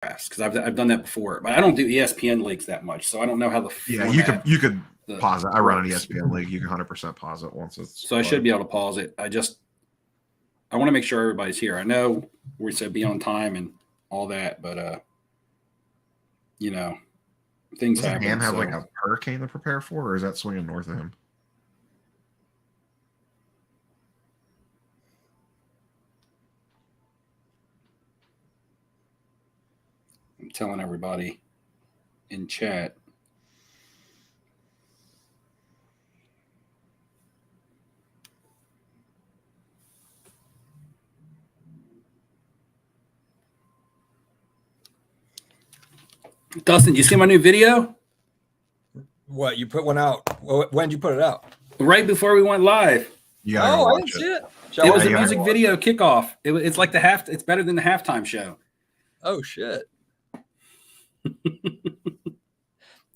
because I've done that before, but I don't do ESPN leagues that much, so I don't know how the you could pause it. I run an ESPN league. You can 100% pause it once it's. So I should be able to pause it. I want to make sure everybody's here. I know we said be on time and all that, but things happen. Does Han have like a hurricane to prepare for, or is that swinging north of him? I'm telling everybody in chat. Dustin, you see my new video? What, you put one out? When did you put it out? Right before we went live. I didn't see it. It was a music video kickoff. It's like it's better than the halftime show. Oh shit.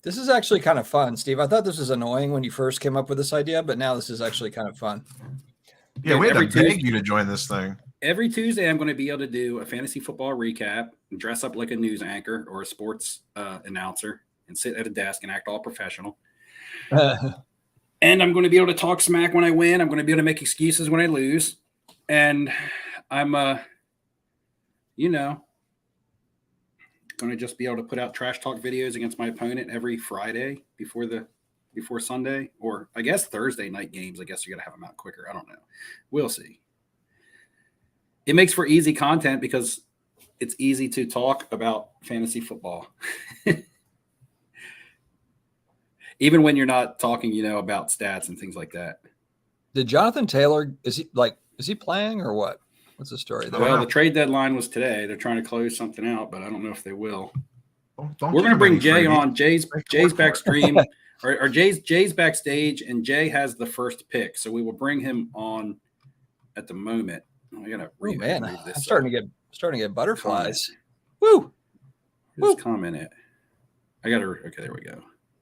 This is actually kind of fun, Steve. I thought this was annoying when you first came up with this idea, but now this is actually kind of fun. Yeah, we had to beg you to join this thing. Every Tuesday, I'm going to be able to do a fantasy football recap, dress up like a news anchor or a sports announcer, and sit at a desk and act all professional. And I'm going to be able to talk smack when I win. I'm going to be able to make excuses when I lose. And I'm, going to just be able to put out trash talk videos against my opponent every Friday before Sunday, or I guess Thursday night games. I guess you got to have them out quicker. I don't know. We'll see. It makes for easy content because it's easy to talk about fantasy football. Even when you're not talking, about stats and things like that. Did Jonathan Taylor, is he playing or what? What's the story there? Well, the trade deadline was today. They're trying to close something out, but I don't know if they will. Don't We're going to bring Jay on. Jay's back stream, or Jay's backstage, and Jay has the first pick. So we will bring him on at the moment. I gotta read this. I'm starting to get butterflies. Woo! Who's commented? Okay, there we go.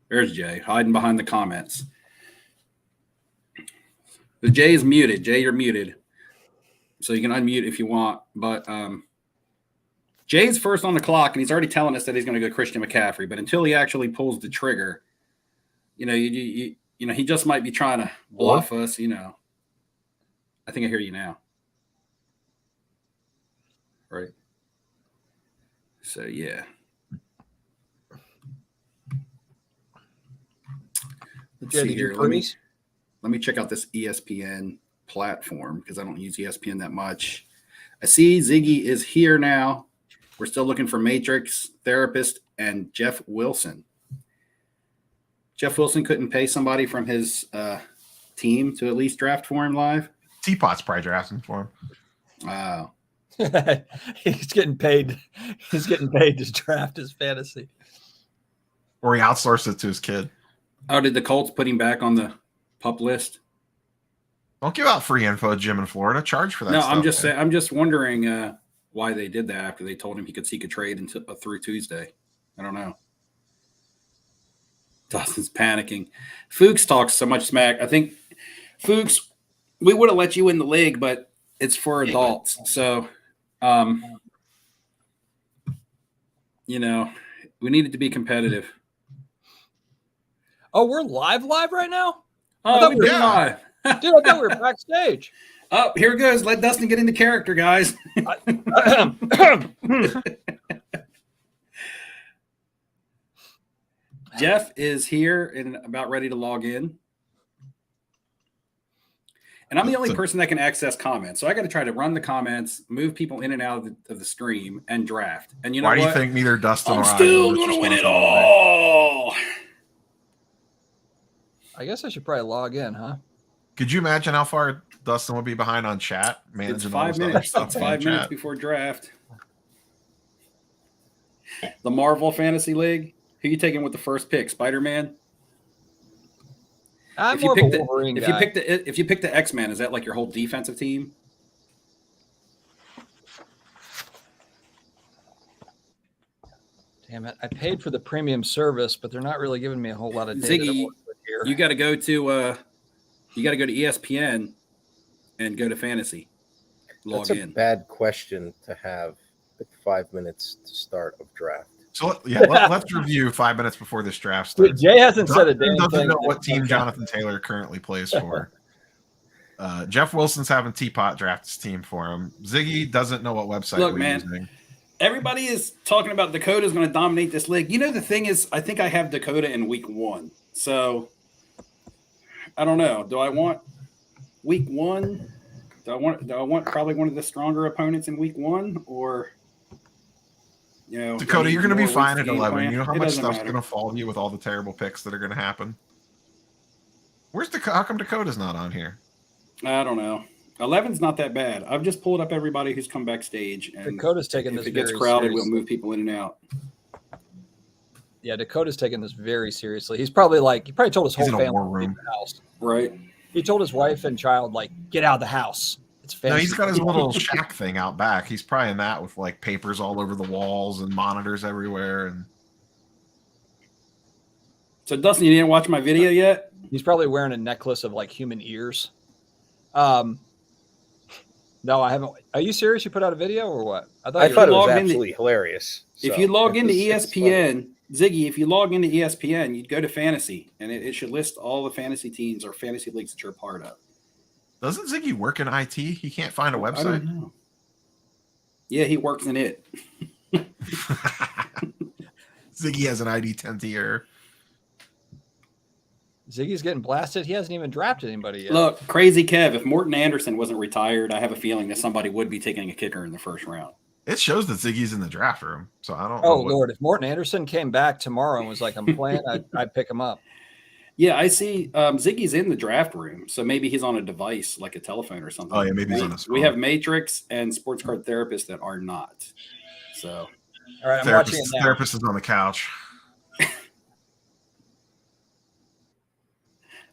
There's Jay hiding behind the comments. The Jay is muted. Jay, you're muted. So you can unmute if you want. But Jay's first on the clock, and he's already telling us that he's going to go Christian McCaffrey. But until he actually pulls the trigger, he just might be trying to bluff us. I think I hear you now. Right. So yeah. Let's see here. Let me check out this ESPN platform because I don't use ESPN that much. I see Ziggy is here now. We're still looking for Matrix, Therapist, and Jeff Wilson. Jeff Wilson couldn't pay somebody from his team to at least draft for him live. Teapot's probably drafting for him. Wow. He's getting paid. He's getting paid to draft his fantasy. Or he outsourced it to his kid. Oh, did the Colts put him back on the pup list? Don't give out free info, Jim in Florida. Charge for that. No, stuff, I'm just saying. I'm just wondering why they did that after they told him he could seek a trade through Tuesday. I don't know. Dustin's panicking. Fuchs talks so much smack. I think Fuchs, we would have let you in the league, but it's for adults. So, we needed to be competitive. Oh, we're live right now? Oh, we're live. Dude, I thought we were backstage. Oh, here it goes. Let Dustin get into character, guys. Jeff is here and about ready to log in. And I'm the only person that can access comments. So I got to try to run the comments, move people in and out of the stream, and draft. And why do you think neither Dustin or I still going to win it all? I guess I should probably log in, huh? Could you imagine how far Dustin would be behind on chat? It's 5 minutes. It's 5 minutes before draft. The Marvel Fantasy League. Who are you taking with the first pick? Spider-Man? I'm more of a Wolverine guy. If you pick the X-Men, is that like your whole defensive team? Damn it! I paid for the premium service, but they're not really giving me a whole lot of data. Ziggy, you got to go to ESPN and go to fantasy. Log in. Bad question to have Like 5 minutes to start of draft. So let's review 5 minutes before this draft starts. Jay hasn't said a Jonathan damn doesn't thing. know what team Jonathan Taylor currently plays for. Jeff Wilson's having Teapot draft his team for him. Ziggy doesn't know what website we're using. Everybody is talking about Dakota's going to dominate this league. You know, the thing is, I think I have Dakota in week 1. So I don't know. Do I want week 1? Do I want probably one of the stronger opponents in week 1, or Dakota, you're going to be fine at 11. Plan? You know how much stuff's going to fall to you with all the terrible picks that are going to happen. How come Dakota's not on here? I don't know. 11's not that bad. I've just pulled up everybody who's come backstage. And Dakota's taking this. If it gets crowded, we'll move people in and out. Yeah, Dakota's taking this very seriously. He probably told his whole family to leave the house. Right. He told his wife and child, get out of the house. It's fancy. No, he's got his little shack thing out back. He's probably in that with papers all over the walls and monitors everywhere. And so, Dustin, you didn't watch my video yet? He's probably wearing a necklace of human ears. No, I haven't. Are you serious? You put out a video or what? I thought it was absolutely hilarious. If you log into ESPN, Ziggy, if you log into ESPN, you'd go to fantasy, and it should list all the fantasy teams or fantasy leagues that you're a part of. Doesn't Ziggy work in IT? He can't find a website. I don't know. Yeah, he works in it. Ziggy has an ID 10 tier. Ziggy's getting blasted. He hasn't even drafted anybody yet. Look, crazy Kev, if Morton Anderson wasn't retired, I have a feeling that somebody would be taking a kicker in the first round. It shows that Ziggy's in the draft room, so I don't know. Oh, Lord. If Morton Anderson came back tomorrow and was like, I'm playing, I'd pick him up. Yeah, I see Ziggy's in the draft room, so maybe he's on a device like a telephone or something. Oh, yeah, maybe he's on a phone. We have Matrix and Sports Card Therapists that are not. So, all right, I'm watching it now. Therapist is on the couch.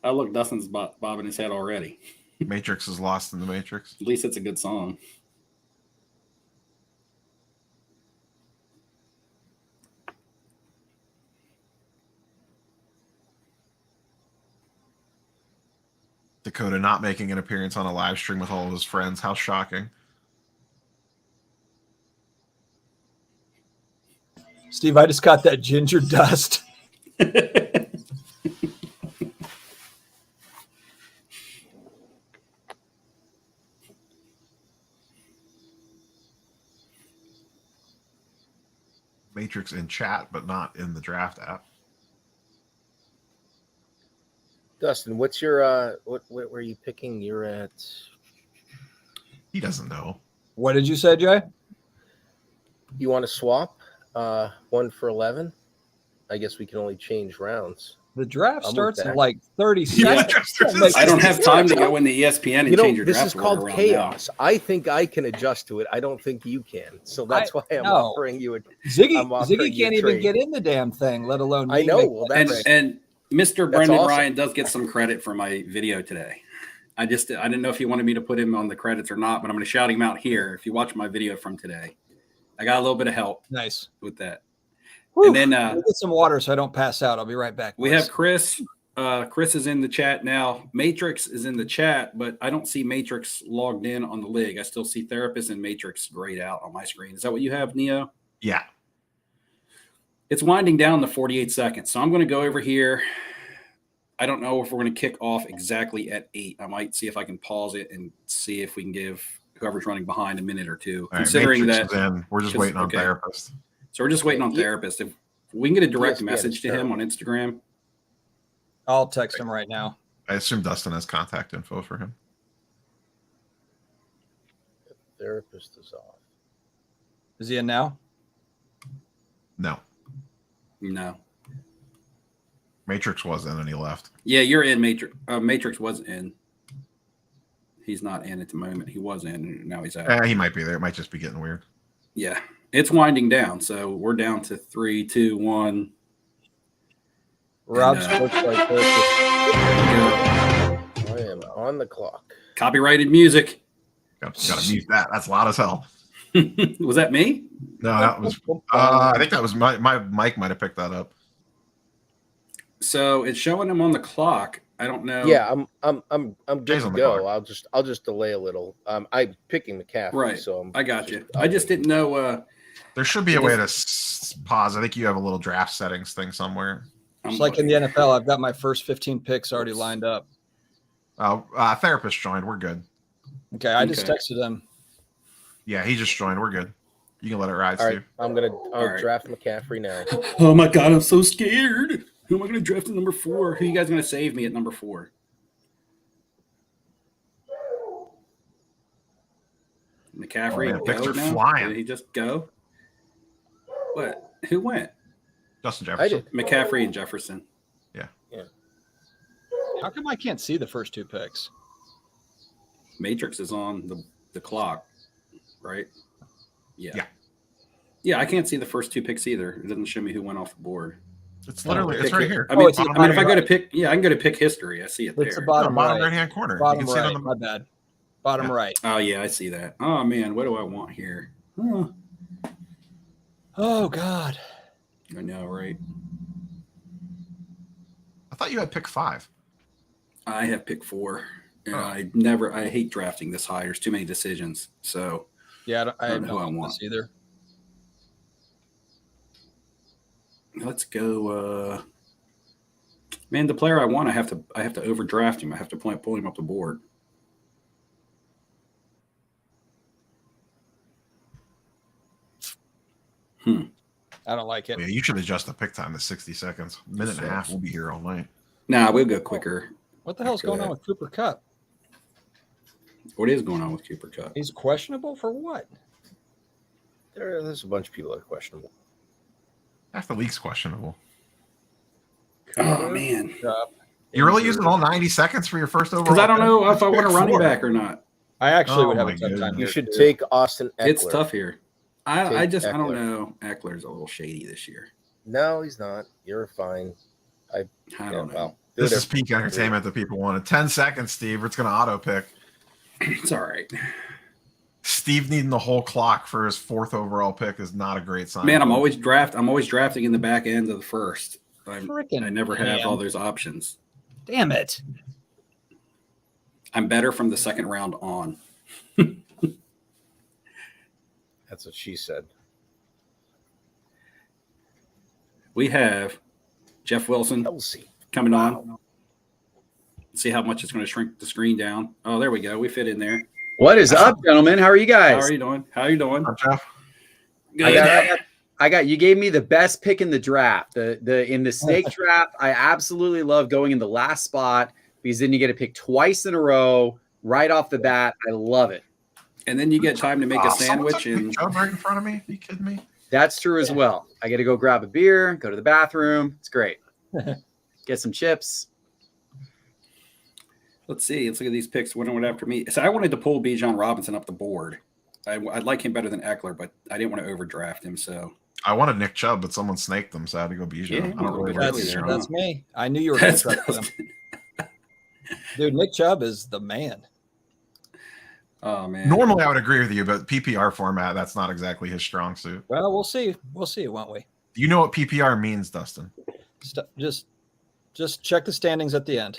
Oh, look, Dustin's bobbing his head already. Matrix is lost in the Matrix. At least it's a good song. Dakota not making an appearance on a live stream with all of his friends. How shocking. Steve, I just got that ginger dust. Matrix in chat, but not in the draft app. Dustin, what's your what were you picking? You're at. He doesn't know. What did you say, Jay? You want to swap 1 for 11? I guess we can only change rounds. The draft starts in 30 Yeah, seconds. I don't have time to go into ESPN and change your draft. This is called chaos. Now. I think I can adjust to it. I don't think you can. So that's why I'm offering you a Ziggy can't even get in the damn thing, let alone. I know. Well, and Mr. Brendan Ryan does get some credit for my video today. I didn't know if he wanted me to put him on the credits or not, but I'm going to shout him out here. If you watch my video from today, I got a little bit of help. Nice with that. Whew. And then get some water so I don't pass out. I'll be right back. We have Chris. Chris is in the chat now. Matrix is in the chat, but I don't see Matrix logged in on the league. I still see Therapist and Matrix grayed out on my screen. Is that what you have, Neo? Yeah. It's winding down to 48 seconds. So I'm going to go over here. I don't know if we're going to kick off exactly at 8. I might see if I can pause it and see if we can give whoever's running behind a minute or two. All considering right, that we're just waiting on Therapist. So we're just waiting on Therapist. If we can get a direct message to him on Instagram. I'll text him right now. I assume Dustin has contact info for him. The Therapist is off. Is he in now? No. Matrix was in and he left. Yeah, you're in Matrix. Matrix was in. He's not in at the moment. He was in, and now he's out. He might be there. It might just be getting weird. Yeah, it's winding down. So we're down to 3, 2, 1. Rob's looks like this. I am on the clock. Copyrighted music. Gotta mute that. That's loud as hell. Was that me? No, that was. I think that was my mic. Might have picked that up. So it's showing him on the clock. I don't know. Yeah, I'm good Jay's to on the go. clock. I'll just delay a little. I'm picking McCaffrey, Right. so I got you. I just didn't know. There should be a way to pause. I think you have a little draft settings thing somewhere. Just like in the NFL, I've got my first 15 picks already lined up. Therapist joined. We're good. Okay, I just texted him. Yeah, he just joined. We're good. You can let it ride, All Steve. right, I'm gonna draft McCaffrey now. Oh my god, I'm so scared. Who am I going to draft at number 4? Who are you guys going to save me at number 4? McCaffrey. Man, picks are now? flying. Did he just go? What? Who went? Justin I Jefferson. did. McCaffrey and Jefferson. How come I can't see the first 2 picks? Matrix is on the clock, right? Yeah. Yeah, I can't see the first 2 picks either. It doesn't show me who went off the board. It's literally it's right here. I mean, it's in the if I bottom go to right. pick, I can go to pick history. I see it It's the there. bottom Bottom right. hand corner. Bottom you can see right. it on My bad. Bottom right. Oh yeah, I see that. Oh man, what do I want here? Oh, Oh God. I know, right? I thought you had pick 5. I have pick 4, and Oh. I hate drafting this high. There's too many decisions. So Yeah, I don't have know no who I idea want. either. let's go. Man, the player I want, I have to overdraft him. I have to pull him up the board. I don't like it. Yeah, you should adjust the pick time to 60 seconds. Minute and a half. We'll be here all night. Nah, we'll go quicker. What the hell's going on with Cooper Kupp? What is going on with Cooper Kupp? He's questionable for what? There's a bunch of people that are questionable. Half the league's questionable. Oh man, Kupp. You really using all 90 seconds for your first overall? because I don't pick? know if I want a Pick running 4. back or not. I actually Oh would have my a tough time. goodness. You here, should too. take Austin Eckler. It's tough here. I Take don't Eckler. know. Eckler's a little shady this year. No, he's not. You're fine. I don't know. Well, This do is peak entertainment that people wanted. 10 seconds, Steve. It's going to auto pick. It's all right. Steve needing the whole clock for his 4th overall pick is not a great sign. Man, I'm always drafting in the back end of the first. I never have man. all those options. Damn it. I'm better from the second round on. That's what she said. We have Jeff Wilson Kelsey. coming on. See how much it's going to shrink the screen down. Oh, there we go. We fit in there. What is up, gentlemen? How are you How guys? are you doing? How are you doing? Jeff. Good. I got you gave me the best pick in the draft. In the snake draft, I absolutely love going in the last spot because then you get to pick twice in a row right off the bat. I love it. And then you get time to make a sandwich. And right in front of me. Are you kidding me? That's true as well. I get to go grab a beer, go to the bathroom. It's great. Get some chips. Let's see. Let's look at these picks. What went after me? So I wanted to pull Bijan Robinson up the board. I like him better than Eckler, but I didn't want to overdraft him. So I wanted Nick Chubb, but someone snaked them, so I had to go Bijan. Yeah, I don't really that's- like Bijan. That's me. I knew you were going to that's trust him. Dude, Nick Chubb is the man. oh man. Normally, I would agree with you, but PPR format, that's not exactly his strong suit. Well, we'll see. We'll see, won't we? Do you know what PPR means, Dustin? Just check the standings at the end.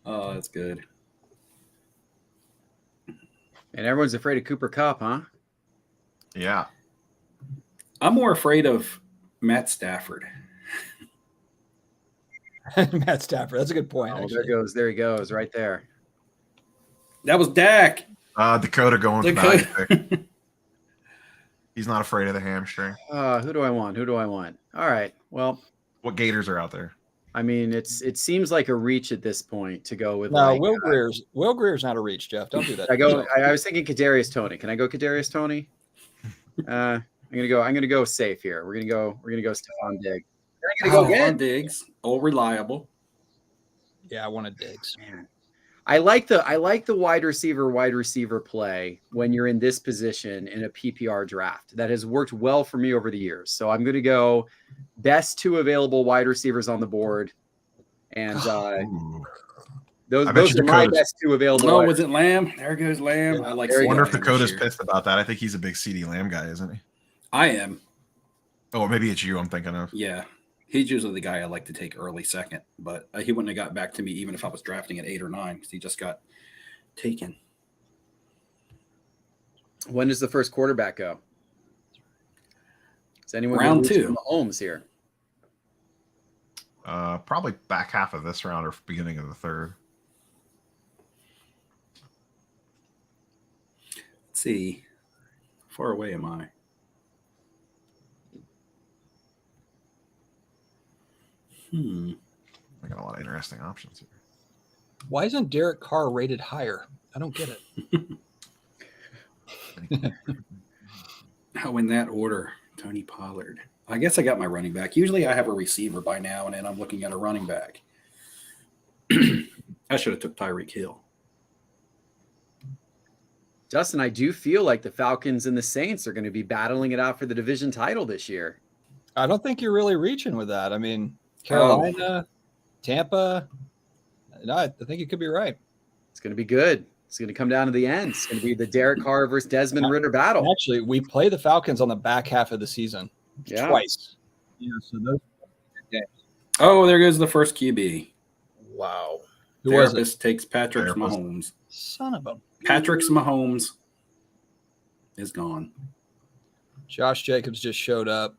Oh, that's good. And everyone's afraid of Cooper Kupp, huh? Yeah. I'm more afraid of Matt Stafford. Matt Stafford. That's a good point. Oh, actually. there he goes, right there. That was Dak. Dakota going for Dakota. the high pick. He's not afraid of the hamstring. Who do I want? All right. Well, What Gators are out there? I mean, it seems like a reach at this point to go with. No, like, Will Greer's not a reach, Jeff. Don't do that. I was thinking Kadarius Toney. Can I go Kadarius Toney? I'm gonna go safe here. We're gonna go Stephon Diggs. I'm gonna go Stephon again. Diggs, all reliable. Yeah, I wanted Diggs. Man. I like the wide receiver play when you're in this position in a PPR draft. That has worked well for me over the years. So I'm going to go best 2 available wide receivers on the board, and Ooh. those I bet are you my Dakota's- best 2 available. No, wide was it Lamb? There goes Lamb. I like. There I you wonder seeing if Lamb this Dakota's year. pissed about that. I think he's a big CD Lamb guy, isn't he? I am. Oh, maybe it's you I'm thinking of. Yeah, He's usually the guy I like to take early second, but he wouldn't have got back to me even if I was drafting at 8 or 9 because he just got taken. When does the first quarterback go? Is anyone Round gonna reach 2. for Mahomes here? Probably back half of this round or beginning of the third. Let's see. How far away am I? I got a lot of interesting options here. Why isn't Derek Carr rated higher? I don't get it. How in that order? Tony Pollard. I guess I got my running back. Usually I have a receiver by now, and then I'm looking at a running back. I should have took Tyreek Hill. Justin, I do feel like the Falcons and the Saints are going to be battling it out for the division title this year. I don't think you're really reaching with that. I mean, Carolina, Tampa. No, I think you could be right. It's going to be good. It's going to come down to the end. It's going to be the Derek Carr versus Desmond Ritter battle. Actually, we play the Falcons on the back half of the season twice. Yeah, so those games. Oh, there goes the first QB. Wow. Who was it? Therapist takes Patrick Therapist. Mahomes. Son of a. Patrick's Mahomes is gone. Josh Jacobs just showed up.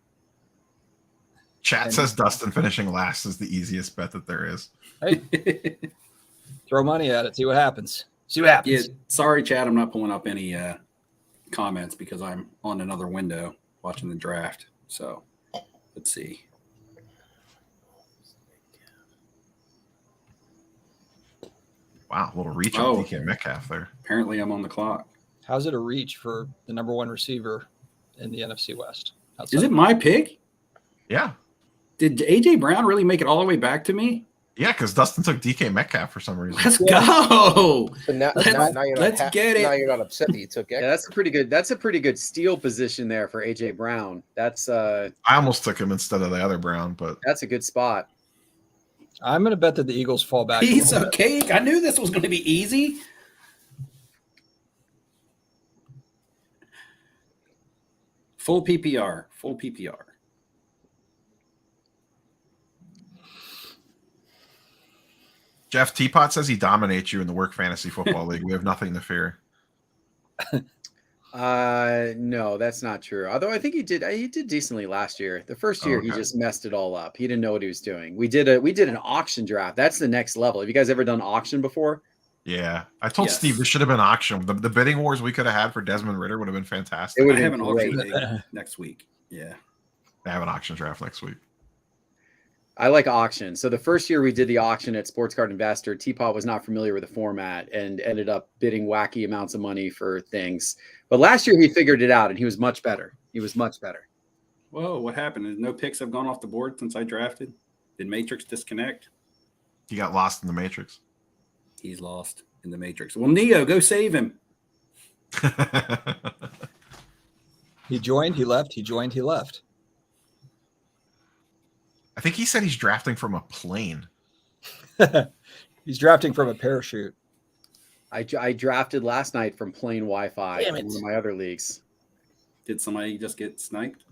Chat says Dustin finishing last is the easiest bet that there is. Hey, throw money at it. See what happens. See what happens. Yeah, sorry, Chad. I'm not pulling up any comments because I'm on another window watching the draft. So let's see. Wow, a little reach on DK Metcalf there. Apparently, I'm on the clock. How's it a reach for the number one receiver in the NFC West? Is it my pick? Yeah. Did AJ Brown really make it all the way back to me? Yeah, because Dustin took DK Metcalf for some reason. Let's go. So now you're not get it. Now you're not upset that you took Yeah, that's a pretty good steal position there for AJ Brown. That's I almost took him instead of the other Brown, but that's a good spot. I'm going to bet that the Eagles fall back. Piece of cake. I knew this was going to be easy. Full PPR. Full PPR. Jeff Teapot says he dominates you in the Work Fantasy Football League. We have nothing to fear. No, that's not true. Although I think he did decently last year. The first year he just messed it all up. He didn't know what he was doing. We did an auction draft. That's the next level. Have you guys ever done auction before? Yeah. I told Yes. Steve this should have been auction. The bidding wars we could have had for Desmond Ritter would have been fantastic. It would I have have been an auction great. day next week. Yeah. I have an auction draft next week. I like auction. So the first year we did the auction at Sports Card Investor, Teapot was not familiar with the format and ended up bidding wacky amounts of money for things. But last year he figured it out and he was much better. Whoa, what happened? No picks have gone off the board since I drafted. Did Matrix disconnect? He got lost in the Matrix. He's lost in the Matrix. Well, Neo, go save him. He joined, he left. He joined, he left. I think he said he's drafting from a plane. He's drafting from a parachute. I drafted last night from plain Wi-Fi in one of my other leagues. Did somebody just get sniped?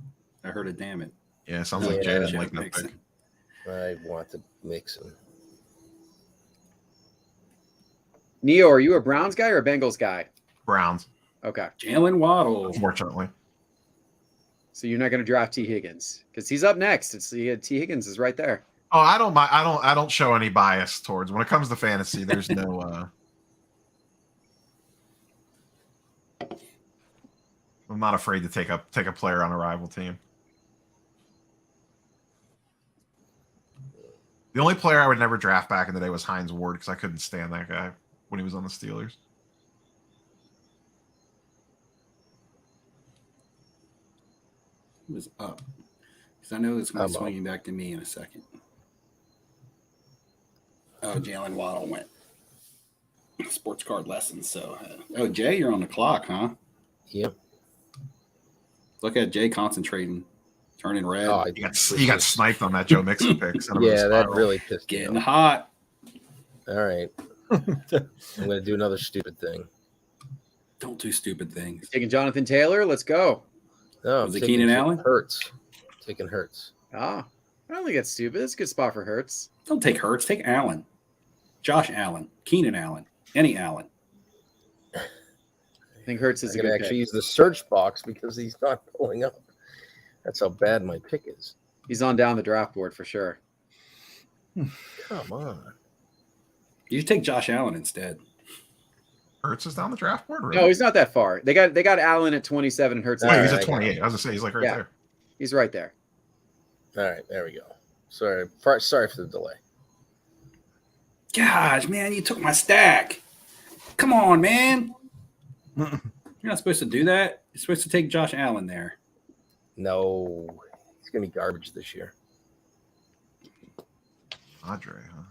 I heard a damn it. Yeah, sounds like Jay didn't like that Makes pick. sense. I want to mix them. Neo, are you a Browns guy or a Bengals guy? Browns, Okay. Jalen Waddle. unfortunately. So you're not going to draft T. Higgins because he's up next. T. Higgins is right there. Oh, I don't mind. I don't show any bias towards when it comes to fantasy. There's no. I'm not afraid to take a player on a rival team. The only player I would never draft back in the day was Hines Ward because I couldn't stand that guy when he was on the Steelers. He was up. Because I know it's going I'm to up. swing back to me in a second. Oh, Jalen Waddle went. Sports card lessons. So, Jay, you're on the clock, huh? Yep. Look at Jay concentrating, turning red, Oh, He got sniped on that Joe Mixon pick. Sent him in a yeah, that spiral. really pissed me getting off. hot. All right. I'm going to do another stupid thing. Don't do stupid things. Taking Jonathan Taylor. Let's go. No, Was I'm it taking Keenan Allen? Hurts. Taking Hurts. Ah, I don't think that's stupid. It's a good spot for Hurts. Don't take Hurts. Take Allen. Josh Allen. Keenan Allen. Any Allen. I think Hurts is I'm a going good to actually pick. use the search box because he's not pulling up. That's how bad my pick is. He's on down the draft board for sure. Come on. You should take Josh Allen instead. Hurts is down the draft board. Really? No, he's not that far. They got Allen at 27 and Hurts. Wait, at he's I at got 28. I was gonna say he's like right Yeah. there. He's right there. All right, there we go. Sorry for the delay. Gosh, man, you took my stack. Come on, man. You're not supposed to do that. You're supposed to take Josh Allen there. No, it's going to be garbage this year. Andre, huh?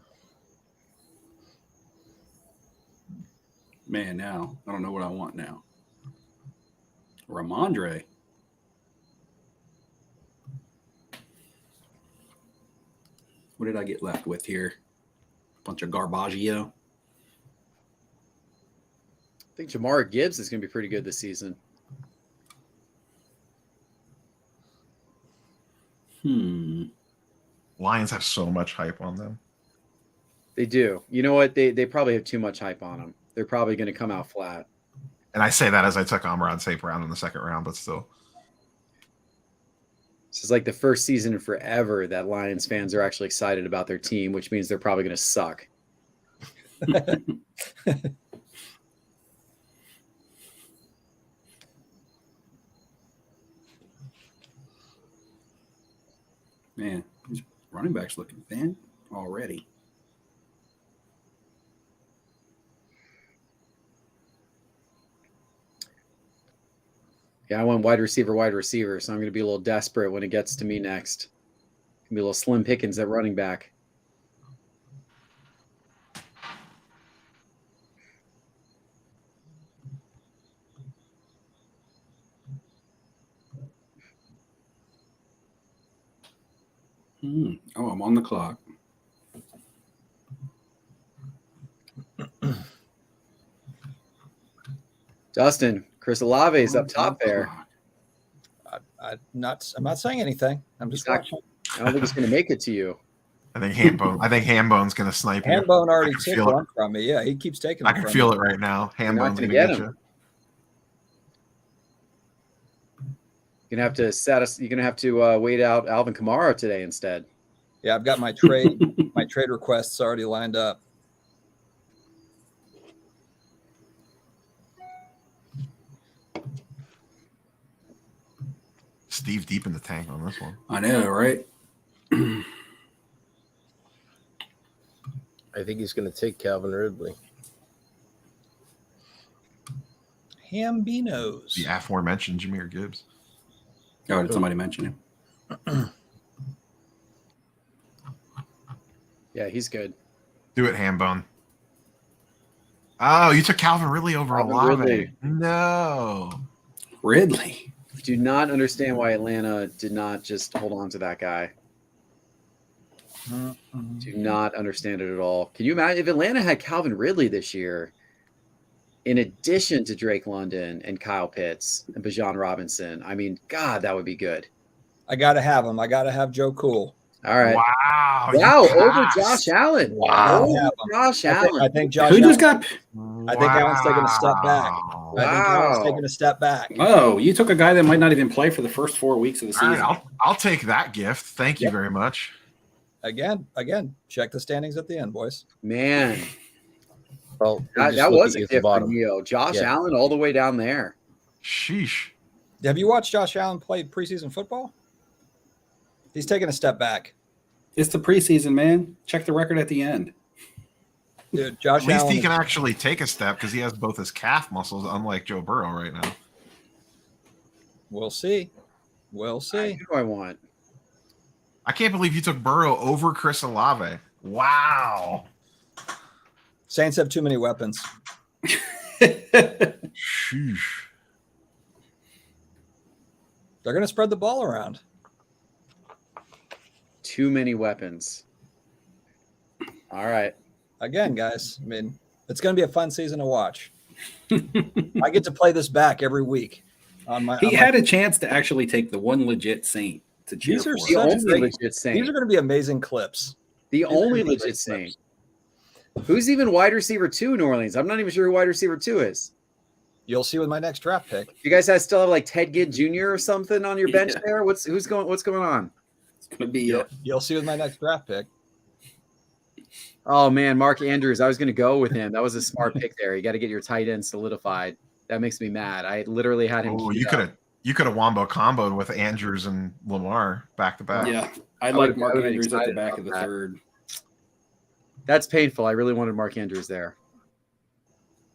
Man, now I don't know what I want now. Ramondre. What did I get left with here? A bunch of Garbaggio. I think Jamar Gibbs is going to be pretty good this season. Lions have so much hype on them. They do. You know what? They probably have too much hype on them. They're probably going to come out flat. And I say that as I took Amon St. Brown in the second round, but still. This is like the first season in forever that Lions fans are actually excited about their team, which means they're probably going to suck. Man, these running backs looking thin already. Yeah, I went wide receiver, so I'm going to be a little desperate when it gets to me next. Gonna be a little slim pickings at running back. Oh, I'm on the clock. Dustin, Chris Olave is up top there. I'm not saying anything. I'm just He's not- watching. I don't think he's going to make it to you. I think Hambone's gonna snipe you. Handbone already I can took feel it. one from me. Yeah, he keeps taking. I them can from feel me. it right now. You're not Hambone's gonna gonna get get him. you. You're gonna have to You're gonna have to wait out Alvin Kamara today instead. Yeah, I've got my trade requests already lined up. Steve deep in the tank on this one. I know, right? I think he's going to take Calvin Ridley. Hambinos. The aforementioned Jahmyr Gibbs. Oh, did somebody mention him? Yeah, he's good. Do it, Hambone. Oh, you took Calvin Ridley over Calvin Olave. Ridley. No. Ridley. Do not understand why Atlanta did not just hold on to that guy. Do not understand it at all. Can you imagine if Atlanta had Calvin Ridley this year, in addition to Drake London and Kyle Pitts and Bijan Robinson? I mean, God, that would be good. I gotta have him. I gotta have Joe Cool. All right. Wow. you Wow, over passed. Josh Allen. Wow. Over Josh Allen. I think Josh. Who just Allen- got? I think Allen's taking a step back. Wow. I think Allen's Wow. taking a step back. Oh, you took a guy that might not even play for the first 4 weeks of the All season. right, I'll take that gift. Thank you very much. Again, check the standings at the end, boys. Man, Well, that was a at the gift for bottom. Neo. Josh Yeah. Allen all the way down there. Sheesh. Have you watched Josh Allen play preseason football? He's taking a step back. It's the preseason, man. Check the record at the end. Dude, Josh At least Allen. he can actually take a step because he has both his calf muscles, unlike Joe Burrow right now. We'll see. We'll see. Who do I want? I can't believe you took Burrow over Chris Olave. Wow. Saints have too many weapons. Sheesh. They're going to spread the ball around. Too many weapons. All right. Again, guys, I mean, it's going to be a fun season to watch. I get to play this back every week. He had a chance to actually take the one legit Saint to cheer These are for. The such only great- legit These Saint. are going to be amazing clips. The these are only great legit clips. Saint. Who's even wide receiver 2 in New Orleans? I'm not even sure who wide receiver 2 is. You'll see with my next draft pick. You guys still have like Ted Ginn Jr. or something on your bench Yeah. there? What's going on? It's going to be You'll see with my next draft pick. Oh man, Mark Andrews. I was going to go with him. That was a smart pick there. You got to get your tight end solidified. That makes me mad. I literally had him. Oh, queued up. you could have wombo comboed with Andrews and Lamar back to back. Yeah, I I like would've- Mark I would've been Andrews at the excited back about of the that. third. That's painful. I really wanted Mark Andrews there.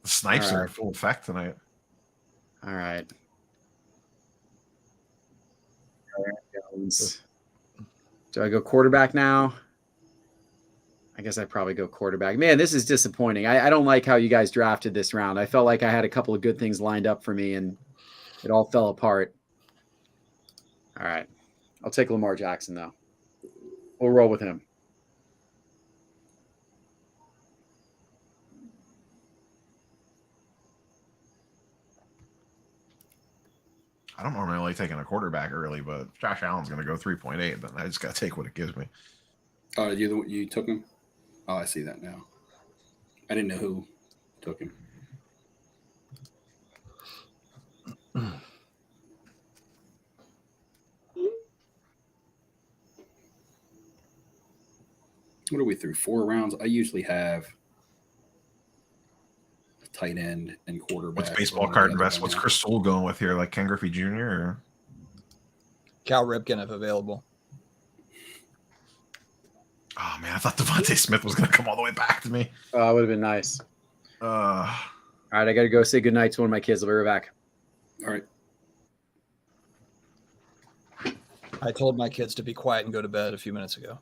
The snipes All are right. in full effect tonight. All right. Do I go quarterback now? I guess I probably go quarterback. Man, this is disappointing. I don't like how you guys drafted this round. I felt like I had a couple of good things lined up for me, and it all fell apart. All right. I'll take Lamar Jackson, though. We'll roll with him. I don't normally like taking a quarterback early, but if Josh Allen's going to go 3.8, then I just got to take what it gives me. Oh, you took him? Oh, I see that now. I didn't know who took him. What are we through? 4 rounds? I usually have a tight end and quarterback. What's baseball card invest? What's Chris Stoll going with here? Like Ken Griffey Jr. or Cal Ripken if available. oh man, I thought Devontae Smith was going to come all the way back to me. It would have been nice. Uh, All right, I got to go say goodnight to one of my kids. I'll be right back. All right. I told my kids to be quiet and go to bed a few minutes ago.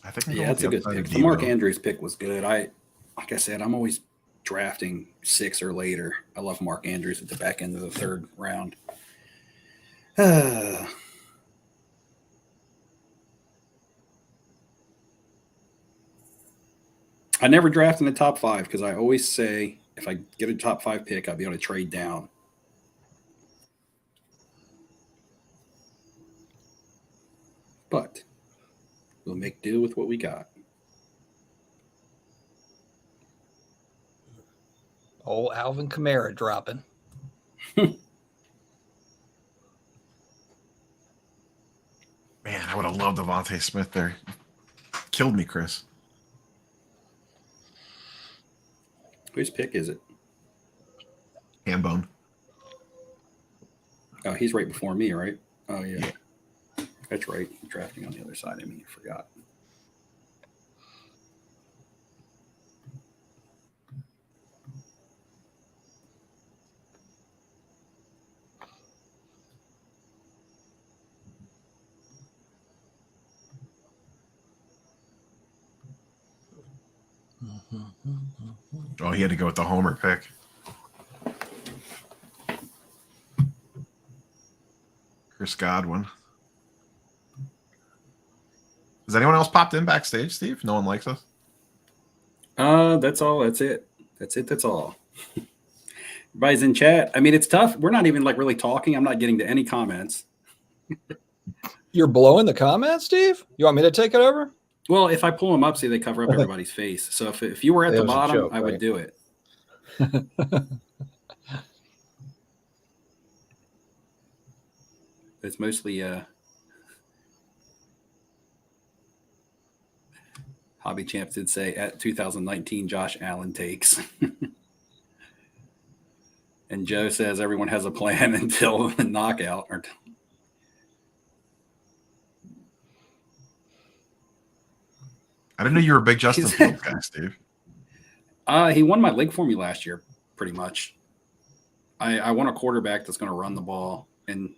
I think Yeah, that's a good pick. The Mark Andrews pick was good. Like I said, I'm always drafting 6 or later. I love Mark Andrews at the back end of the 3rd round. I never draft in the top 5 because I always say if I get a top 5 pick, I'll be able to trade down. But we'll make do with what we got. Old Alvin Kamara dropping. Man, I would have loved Devontae Smith there. Killed me, Chris. Whose pick is it? Handbone. Oh, he's right before me, right? Oh, yeah. That's right. Drafting on the other side. I mean, I forgot. Oh, he had to go with the homer pick. Chris Godwin. Has anyone else popped in backstage, Steve? No one likes us? That's all. That's it. That's it. That's all. Everybody's in chat. I mean, it's tough. We're not even like really talking. I'm not getting to any comments. You're blowing the comments, Steve? You want me to take it over? Well, if I pull them up, see, they cover up everybody's face. So if you were at It the was a bottom, joke, I would right? do it. It's mostly Hobby Champs did say at 2019 Josh Allen takes. And Joe says everyone has a plan until the knockout. I didn't know you were a big Justin Fields guy, Steve. He won my league for me last year, pretty much. I want a quarterback that's going to run the ball, and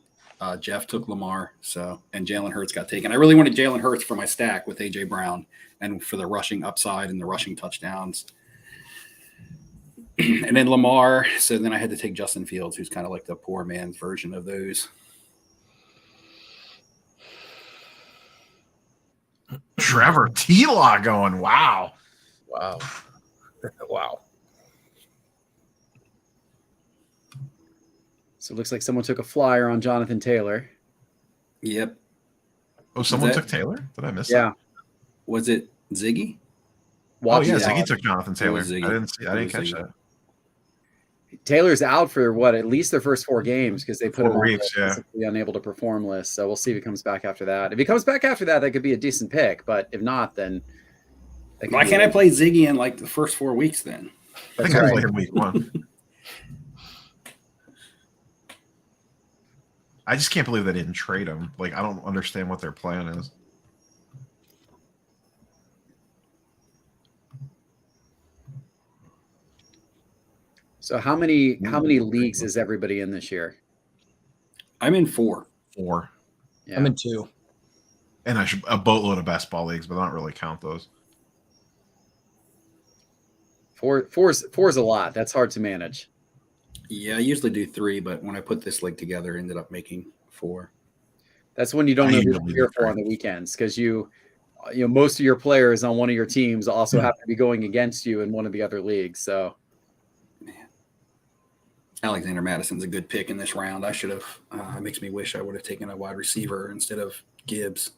Jeff took Lamar, and Jalen Hurts got taken. I really wanted Jalen Hurts for my stack with A.J. Brown and for the rushing upside and the rushing touchdowns. And then Lamar, so then I had to take Justin Fields, who's kind of like the poor man's version of those. Trevor T-Law going, wow. Wow. Wow. So it looks like someone took a flyer on Jonathan Taylor. Yep. Oh, someone that- took Taylor? Did I miss Yeah. that? Was it Ziggy? Oh yeah, Watson. Ziggy took Jonathan It Taylor. was Ziggy. I didn't It catch was that. Taylor's out for what, at least their first 4 games because they put 4 him on weeks, the physically unable to perform list. So we'll see if he comes back after that. If he comes back after that, that could be a decent pick. But if not, then that could Why be can't I a- play Ziggy in like the first 4 weeks then? I think That's I right. played him week 1. I just can't believe they didn't trade him. Like, I don't understand what their plan is. So how many leagues is everybody in this year? I'm in 4. 4. Yeah. I'm in 2. And I should a boatload of best ball leagues, but I don't really count those. Four's a lot. That's hard to manage. Yeah, I usually do 3, but when I put this league together, I ended up making 4. That's when you don't I know who usually to do cheer for 3. on the weekends because you know most of your players on one of your teams also happen to be going against you in one of the other leagues. So Alexander Madison's a good pick in this round. I should have. It makes me wish I would have taken a wide receiver instead of Gibbs.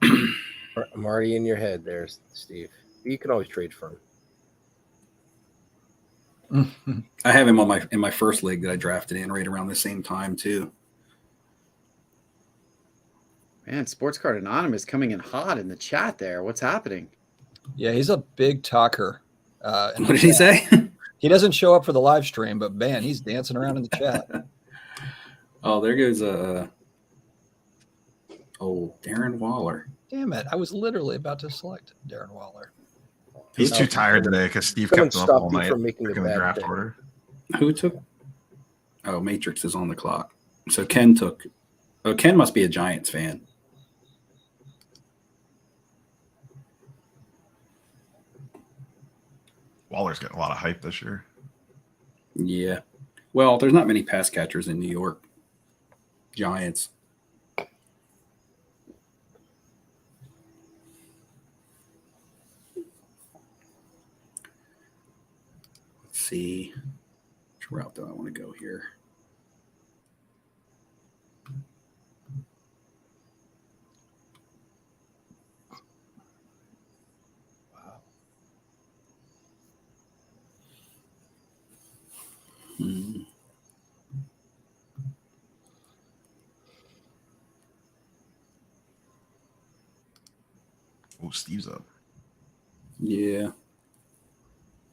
I'm already in your head there, Steve. You can always trade for him. I have him on in my first league that I drafted in right around the same time too. man, Sports Card Anonymous coming in hot in the chat there. What's happening? Yeah, he's a big talker. What did he say? He doesn't show up for the live stream, but man, he's dancing around in the chat. Oh, there goes Darren Waller. Damn it. I was literally about to select Darren Waller. He's too tired today because Steve Someone kept him up stopped all you night from making a in the bad draft pick. order. Who took? Oh, Matrix is on the clock. So Ken took. Oh, Ken must be a Giants fan. Waller's getting a lot of hype this year. Yeah. Well, there's not many pass catchers in New York. Giants. Let's see. Which route do I want to go here? Hmm. Oh, Steve's up. Yeah.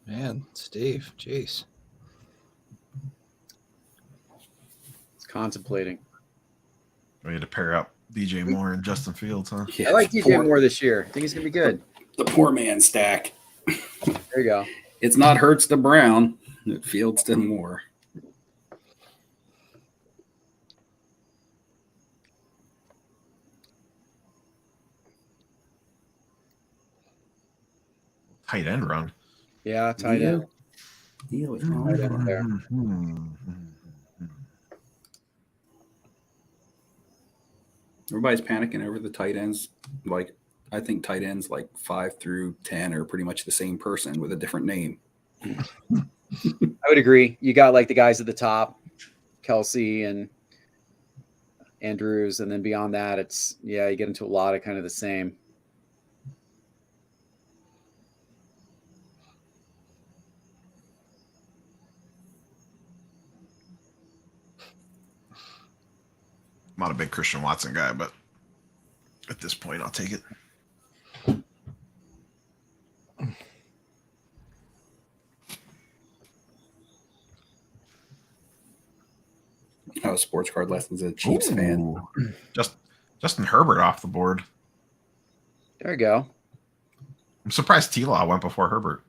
Man, Steve, jeez. It's contemplating. We had to pair up DJ Moore and Justin Fields, huh? Yeah, I like the DJ poor- Moore this year. I think he's gonna be good. The poor man stack. There you go. It's not Hurts to Brown. It Fields to Moore. Tight end run. Yeah, tight end. Neo is Tight on. end there. Everybody's panicking over the tight ends. Like, I think tight ends like 5 through 10 are pretty much the same person with a different name. I would agree. You got like the guys at the top, Kelsey and Andrews, and then beyond that, it's you get into a lot of kind of the same. I'm not a big Christian Watson guy, but at this point, I'll take it. Oh, Sports Card Lessons, a Chiefs fan. Ooh. Justin Herbert off the board. There you go. I'm surprised T-Law went before Herbert.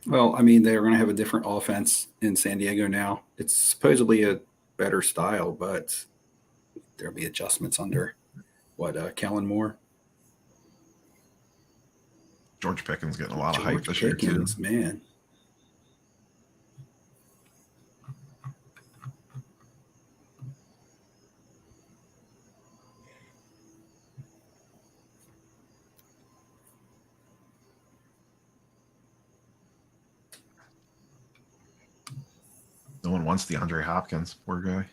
Well, I mean, they're going to have a different offense in San Diego now. It's supposedly a better style, but there'll be adjustments under Kellen Moore. George Pickens getting a lot of hype George this year, too. Pickens, man. No one wants DeAndre Hopkins. Poor guy. I'm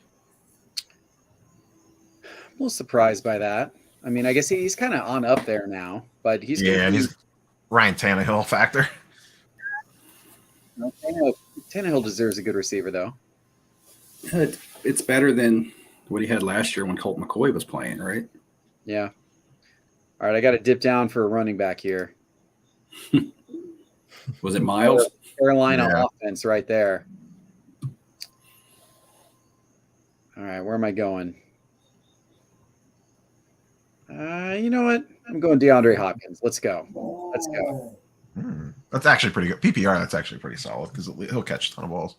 a little surprised by that. I mean, I guess he's kind of on up there now, but he's and he's Ryan Tannehill factor. Tannehill deserves a good receiver, though. It's better than what he had last year when Colt McCoy was playing, right? Yeah. All right, I got to dip down for a running back here. Was it Miles? Carolina Yeah. offense right there. All right, where am I going? You know what? I'm going DeAndre Hopkins. Let's go. Let's go. That's actually pretty good. PPR, that's actually pretty solid because he'll catch a ton of balls.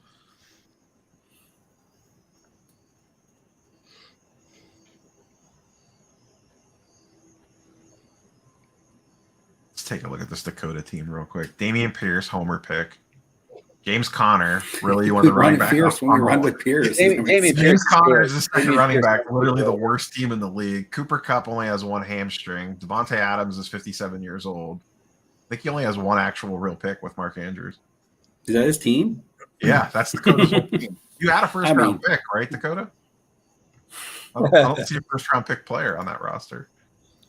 Let's take a look at this Dakota team real quick. Damian Pierce, homer pick. James Conner, really you want to run back? Pierce when we run with Pierce. James Conner is the second running back, literally the worst team in the league. Cooper Kupp only has one hamstring. Devontae Adams is 57 years old. I think he only has one actual real pick with Mark Andrews. Is that his team? Yeah, that's Dakota's whole team. You had a first-round pick, right, Dakota? I don't see a first-round pick player on that roster.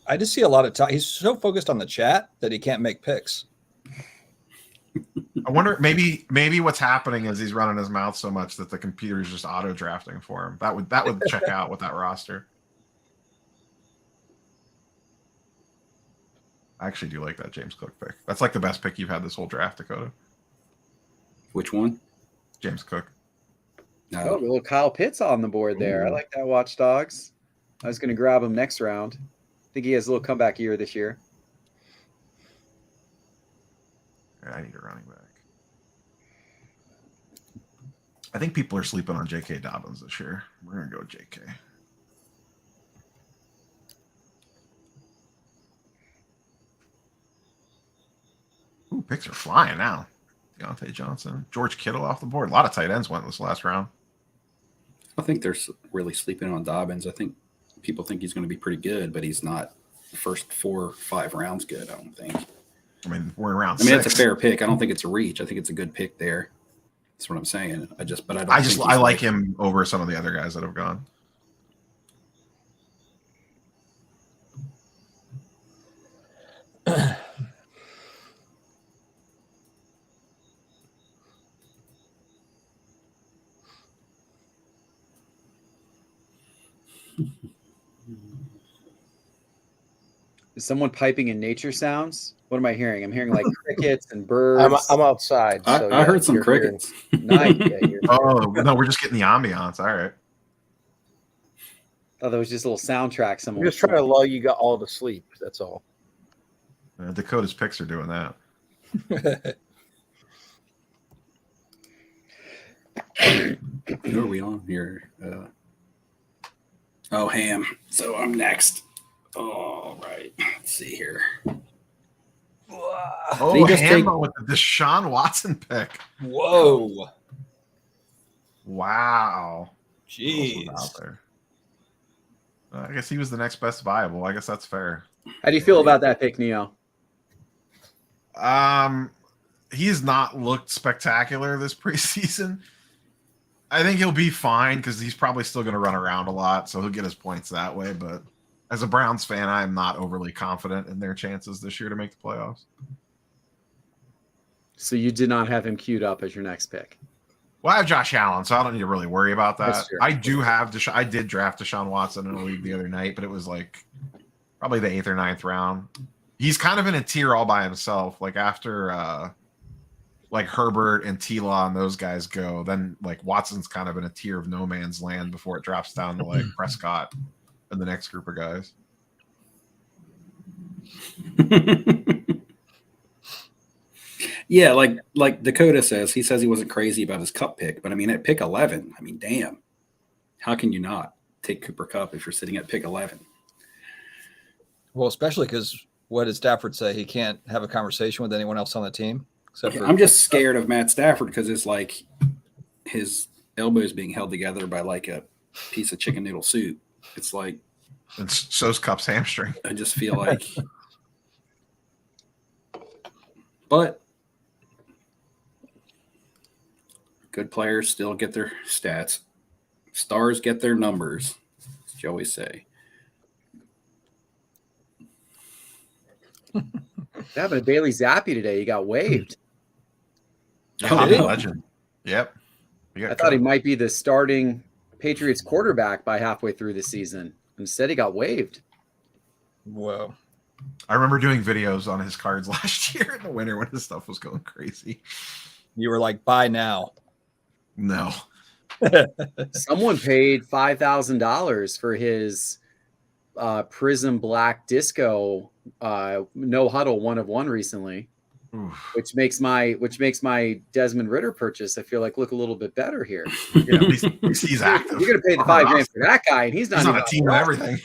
I just see a lot of time. He's so focused on the chat that he can't make picks. I wonder maybe what's happening is he's running his mouth so much that the computer's just auto drafting for him. That would check out with that roster. I actually do like that James Cook pick. That's like the best pick you've had this whole draft, Dakota. Which one? James Cook. No. Oh, a little Kyle Pitts on the board there. I like that, Watchdogs. I was going to grab him next round. I think he has a little comeback year this year. I need a running back. I think people are sleeping on J.K. Dobbins this year. We're going to go with J.K. Ooh, picks are flying now. Deontay Johnson. George Kittle off the board. A lot of tight ends went this last round. I think they're really sleeping on Dobbins. I think people think he's going to be pretty good, but he's not the first 4 or 5 rounds good, I don't think. I mean, we're around. I mean, it's a fair pick. I don't think it's a reach. I think it's a good pick there. That's what I'm saying. I like him over some of the other guys that have gone. Is someone piping in nature sounds? What am I hearing? I'm hearing like crickets and birds. I'm outside. So I heard some crickets. Nice. Oh, no, we're just getting the ambiance. All right. Oh, that was just a little soundtrack. I'm Someone just trying to lull you all to sleep. That's all. Dakota's picks are doing that. Who are we on here? Ham. So I'm next. All right. Let's see here. Oh, Hambo with the Deshaun Watson pick. Whoa. Wow. Jeez. Out there. I guess he was the next best viable. I guess that's fair. How do you feel about that pick, Neo? He's not looked spectacular this preseason. I think he'll be fine because he's probably still going to run around a lot, so he'll get his points that way. But as a Browns fan, I am not overly confident in their chances this year to make the playoffs. So you did not have him queued up as your next pick. Well, I have Josh Allen, so I don't need to really worry about that. That's true. I do have I did draft Deshaun Watson in a league the other night, but it was like probably the 8th or 9th round. He's kind of in a tier all by himself. Like after like Herbert and T-Law and those guys go, then like Watson's kind of in a tier of no man's land before it drops down to like Prescott and the next group of guys. Yeah, like Dakota says, he says he wasn't crazy about his Cup pick, but I mean at pick 11, I mean, damn, how can you not take Cooper Kupp if you're sitting at pick 11? Well, especially because what did Stafford say? He can't have a conversation with anyone else on the team. Except for I'm just scared of Matt Stafford because it's like his elbow is being held together by like a piece of chicken noodle soup. It's like, and so's Kupp's hamstring. I just feel like, but Good players still get their stats. Stars get their numbers, as you always say. What happened to Bailey Zappi today? He got waived. Yeah, Oh, Hobby did he? legend. Yep. He got I thought he cut. might be the starting Patriots quarterback by halfway through the season. Instead, he got waived. Whoa. I remember doing videos on his cards last year in the winter when his stuff was going crazy. You were like, buy now. No. Someone paid $5,000 for his Prism Black Disco no huddle 1-of-1 recently, Oof. which makes my Desmond Ritter purchase I feel like look a little bit better here. Yeah, at least he's active. You're gonna pay the $5,000 for that guy, and he's not He's on even a team and everything.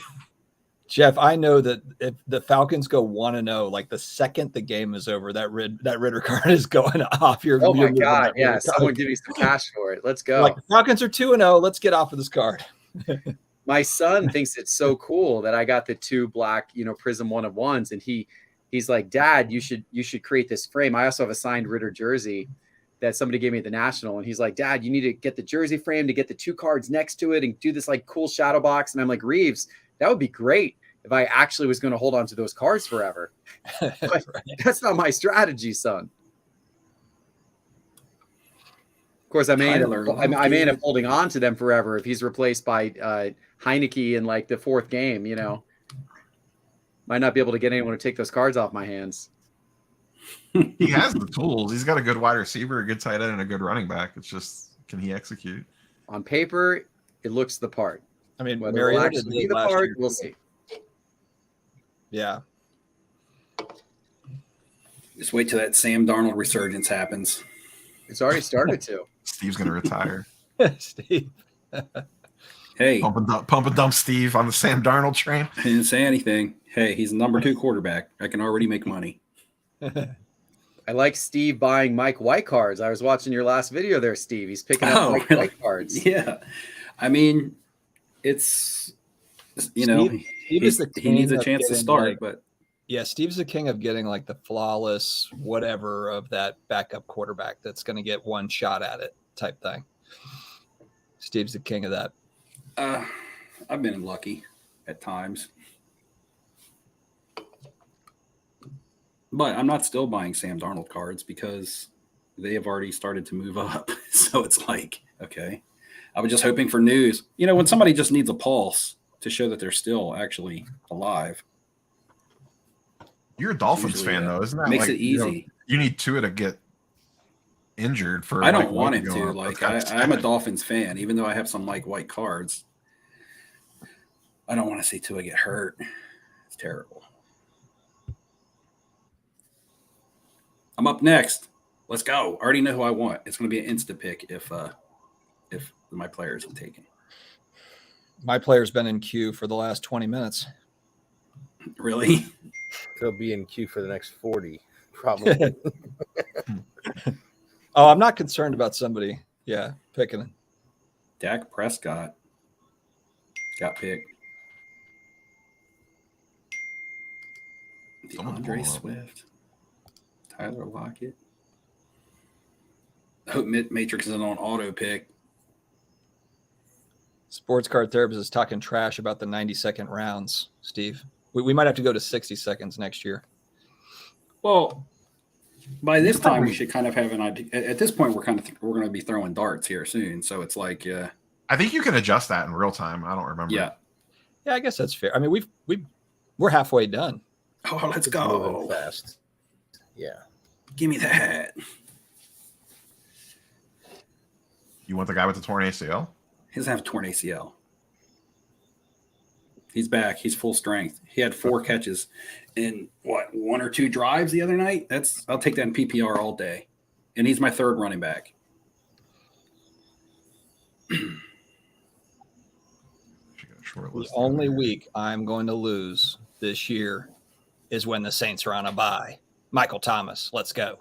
Jeff, I know that if the Falcons go 1-0, like the second the game is over, that Ritter card is going off. Oh my moving God! that Yeah, Ritter someone card. give me some cash for it. Let's go. Like the Falcons are 2-0. Let's get off of this card. My son thinks it's so cool that I got the 2 black, Prism 1-of-1s, and he's like, Dad, you should create this frame. I also have a signed Ritter jersey that somebody gave me at the National, and he's like, Dad, you need to get the jersey frame to get the 2 cards next to it and do this like cool shadow box. And I'm like, Reeves, that would be great if I actually was going to hold on to those cards forever. But Right. that's not my strategy, son. Of course, I may end up holding on to them forever if he's replaced by Heineke in like the 4th game. Might not be able to get anyone to take those cards off my hands. He has the tools. He's got a good wide receiver, a good tight end, and a good running back. It's just, can he execute? On paper, it looks the part. I mean, Whether it'll Mariota actually be did the last part, year. we'll see. Yeah. Just wait till that Sam Darnold resurgence happens. It's already started to. Steve's going to retire. Steve. Hey, Pump and dump Steve on the Sam Darnold train. I didn't say anything. Hey, he's the number 2 quarterback. I can already make money. I like Steve buying Mike White cards. I was watching your last video there, Steve. He's picking up Mike White cards. Yeah. I mean, it's, Steve is the he needs a king of chance to getting, start, like, but Yeah, Steve's the king of getting like the flawless whatever of that backup quarterback that's going to get one shot at it type thing. Steve's the king of that. I've been lucky at times. But I'm not still buying Sam Darnold cards because they have already started to move up. So it's like, okay. I was just hoping for news. When somebody just needs a pulse to show that they're still actually alive. You're a Dolphins Usually, fan, though, isn't that? Makes like, it easy. You need Tua to get injured for. I don't Mike want White him to go to. up. Like, That's I'm a sad. Dolphins fan, even though I have some Mike White cards. I don't want to see Tua get hurt. It's terrible. I'm up next. Let's go. I already know who I want. It's going to be an insta pick if my player isn't taken. My player's been in queue for the last 20 minutes. Really? He'll be in queue for the next 40, probably. Oh, I'm not concerned about somebody. Yeah, picking it. Dak Prescott got picked. Someone's DeAndre blowing up. Swift. Tyler Lockett. I hope Matrix isn't on auto pick. Sports card therapist is talking trash about the 90-second rounds, Steve. We might have to go to 60 seconds next year. Well, by this time we should kind of have an idea. At this point, we're going to be throwing darts here soon. So it's like, I think you can adjust that in real time. I don't remember. yeah. Yeah, I guess that's fair. I mean, we're halfway done. Oh, let's It's moving go. fast. Yeah. Give me that. You want the guy with the torn ACL? He doesn't have torn ACL. He's back. He's full strength. He had 4 catches in 1 or 2 drives the other night. I'll take that in PPR all day. And he's my 3rd running back. The only week I'm going to lose this year is when the Saints are on a bye. Michael Thomas, let's go.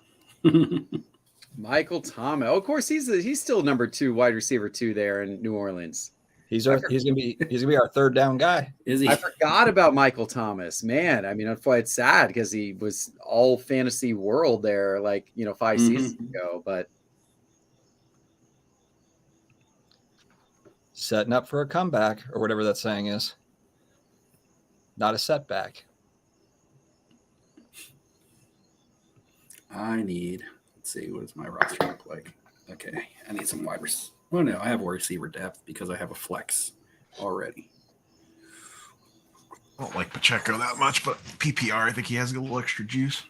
Michael Thomas. Oh, of course, he's still number 2 wide receiver 2 there in New Orleans. He's gonna be our 3rd down guy. Is he? I forgot about Michael Thomas. Man, I mean, it's sad because he was all fantasy world there, like 5 seasons ago. But Setting up for a comeback, or whatever that saying is. Not a setback. Let's see, what does my roster look like? Okay, I need some wide receivers. Well, no, I have wide receiver depth because I have a flex already. I don't like Pacheco that much, but PPR, I think he has a little extra juice.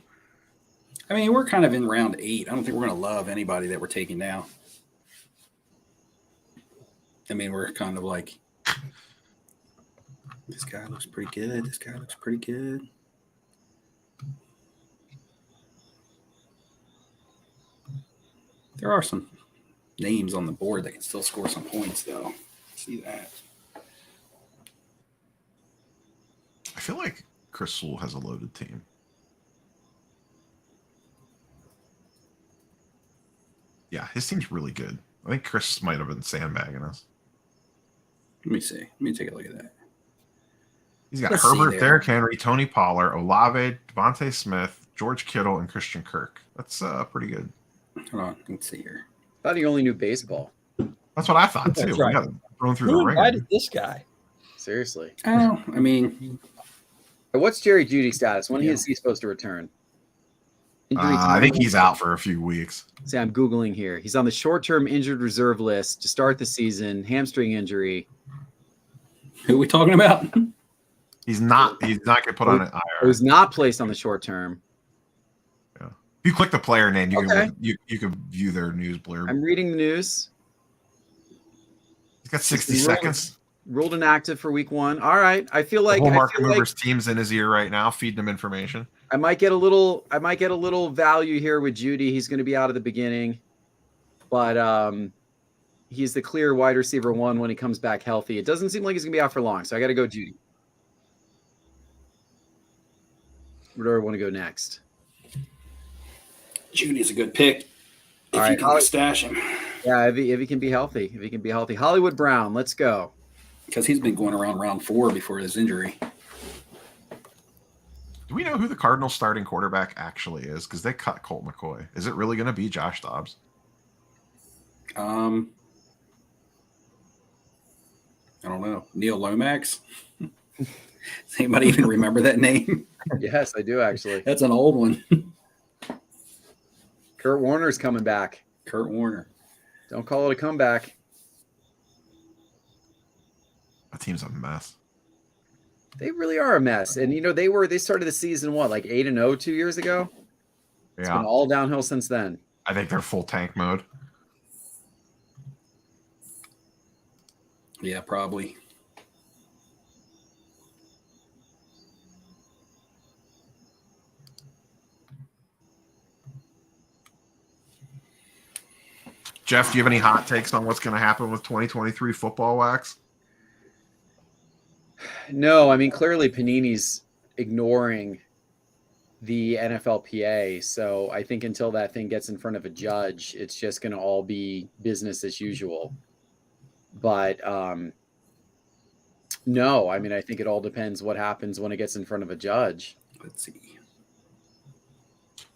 I mean, we're kind of in round 8. I don't think we're going to love anybody that we're taking now. I mean, we're kind of like, this guy looks pretty good. This guy looks pretty good. There are some names on the board that can still score some points, though. See that. I feel like Chris Sewell has a loaded team. Yeah, his team's really good. I think Chris might have been sandbagging us. Let me see. Let me take a look at that. He's got Let's see Herbert, there. Derrick Henry, Tony Pollard, Olave, Devontae Smith, George Kittle, and Christian Kirk. That's pretty good. Hold on. Let's see here. I thought he only knew baseball. That's what I thought, too. That's right. We got thrown through Who the ringer. invited this guy? Seriously. Oh, I mean, What's Jerry Judy's status? When Yeah. is he supposed to return? Injury I think time? he's out for a few weeks. See, I'm Googling here. He's on the short-term injured reserve list to start the season. Hamstring injury. who are we talking about? He's not getting put on an It IR. was not placed on the short-term. If you click the player name, you Okay. can you can view their news blurb. I'm reading the news. He's got 60 He's seconds. Ruled inactive for week 1. All right. I feel like The whole I Market feel like Movers team's in his ear right now, feeding him information. I might get a little value here with Judy. He's going to be out at the beginning, but he's the clear wide receiver 1 when he comes back healthy. It doesn't seem like he's going to be out for long, so I got to go Judy. Where do I want to go next? Judy's a good pick. If All you right, can stash him. Yeah, if he can be healthy. If he can be healthy. Hollywood Brown, let's go. Because he's been going around round 4 before his injury. Do we know who the Cardinals starting quarterback actually is? Because they cut Colt McCoy. Is it really going to be Josh Dobbs? I don't know. Neil Lomax? Does anybody even remember that name? Yes, I do actually. That's an old one. Kurt Warner's coming back. Kurt Warner. Don't call it a comeback. That team's a mess. They really are a mess. And they started the season like 8-0 2 years ago? It's been Yeah, all downhill since then. I think they're full tank mode. Yeah, probably. Jeff, do you have any hot takes on what's going to happen with 2023 football wax? No, I mean clearly Panini's ignoring the NFLPA. So I think until that thing gets in front of a judge, it's just going to all be business as usual. But no, I mean I think it all depends what happens when it gets in front of a judge. Let's see.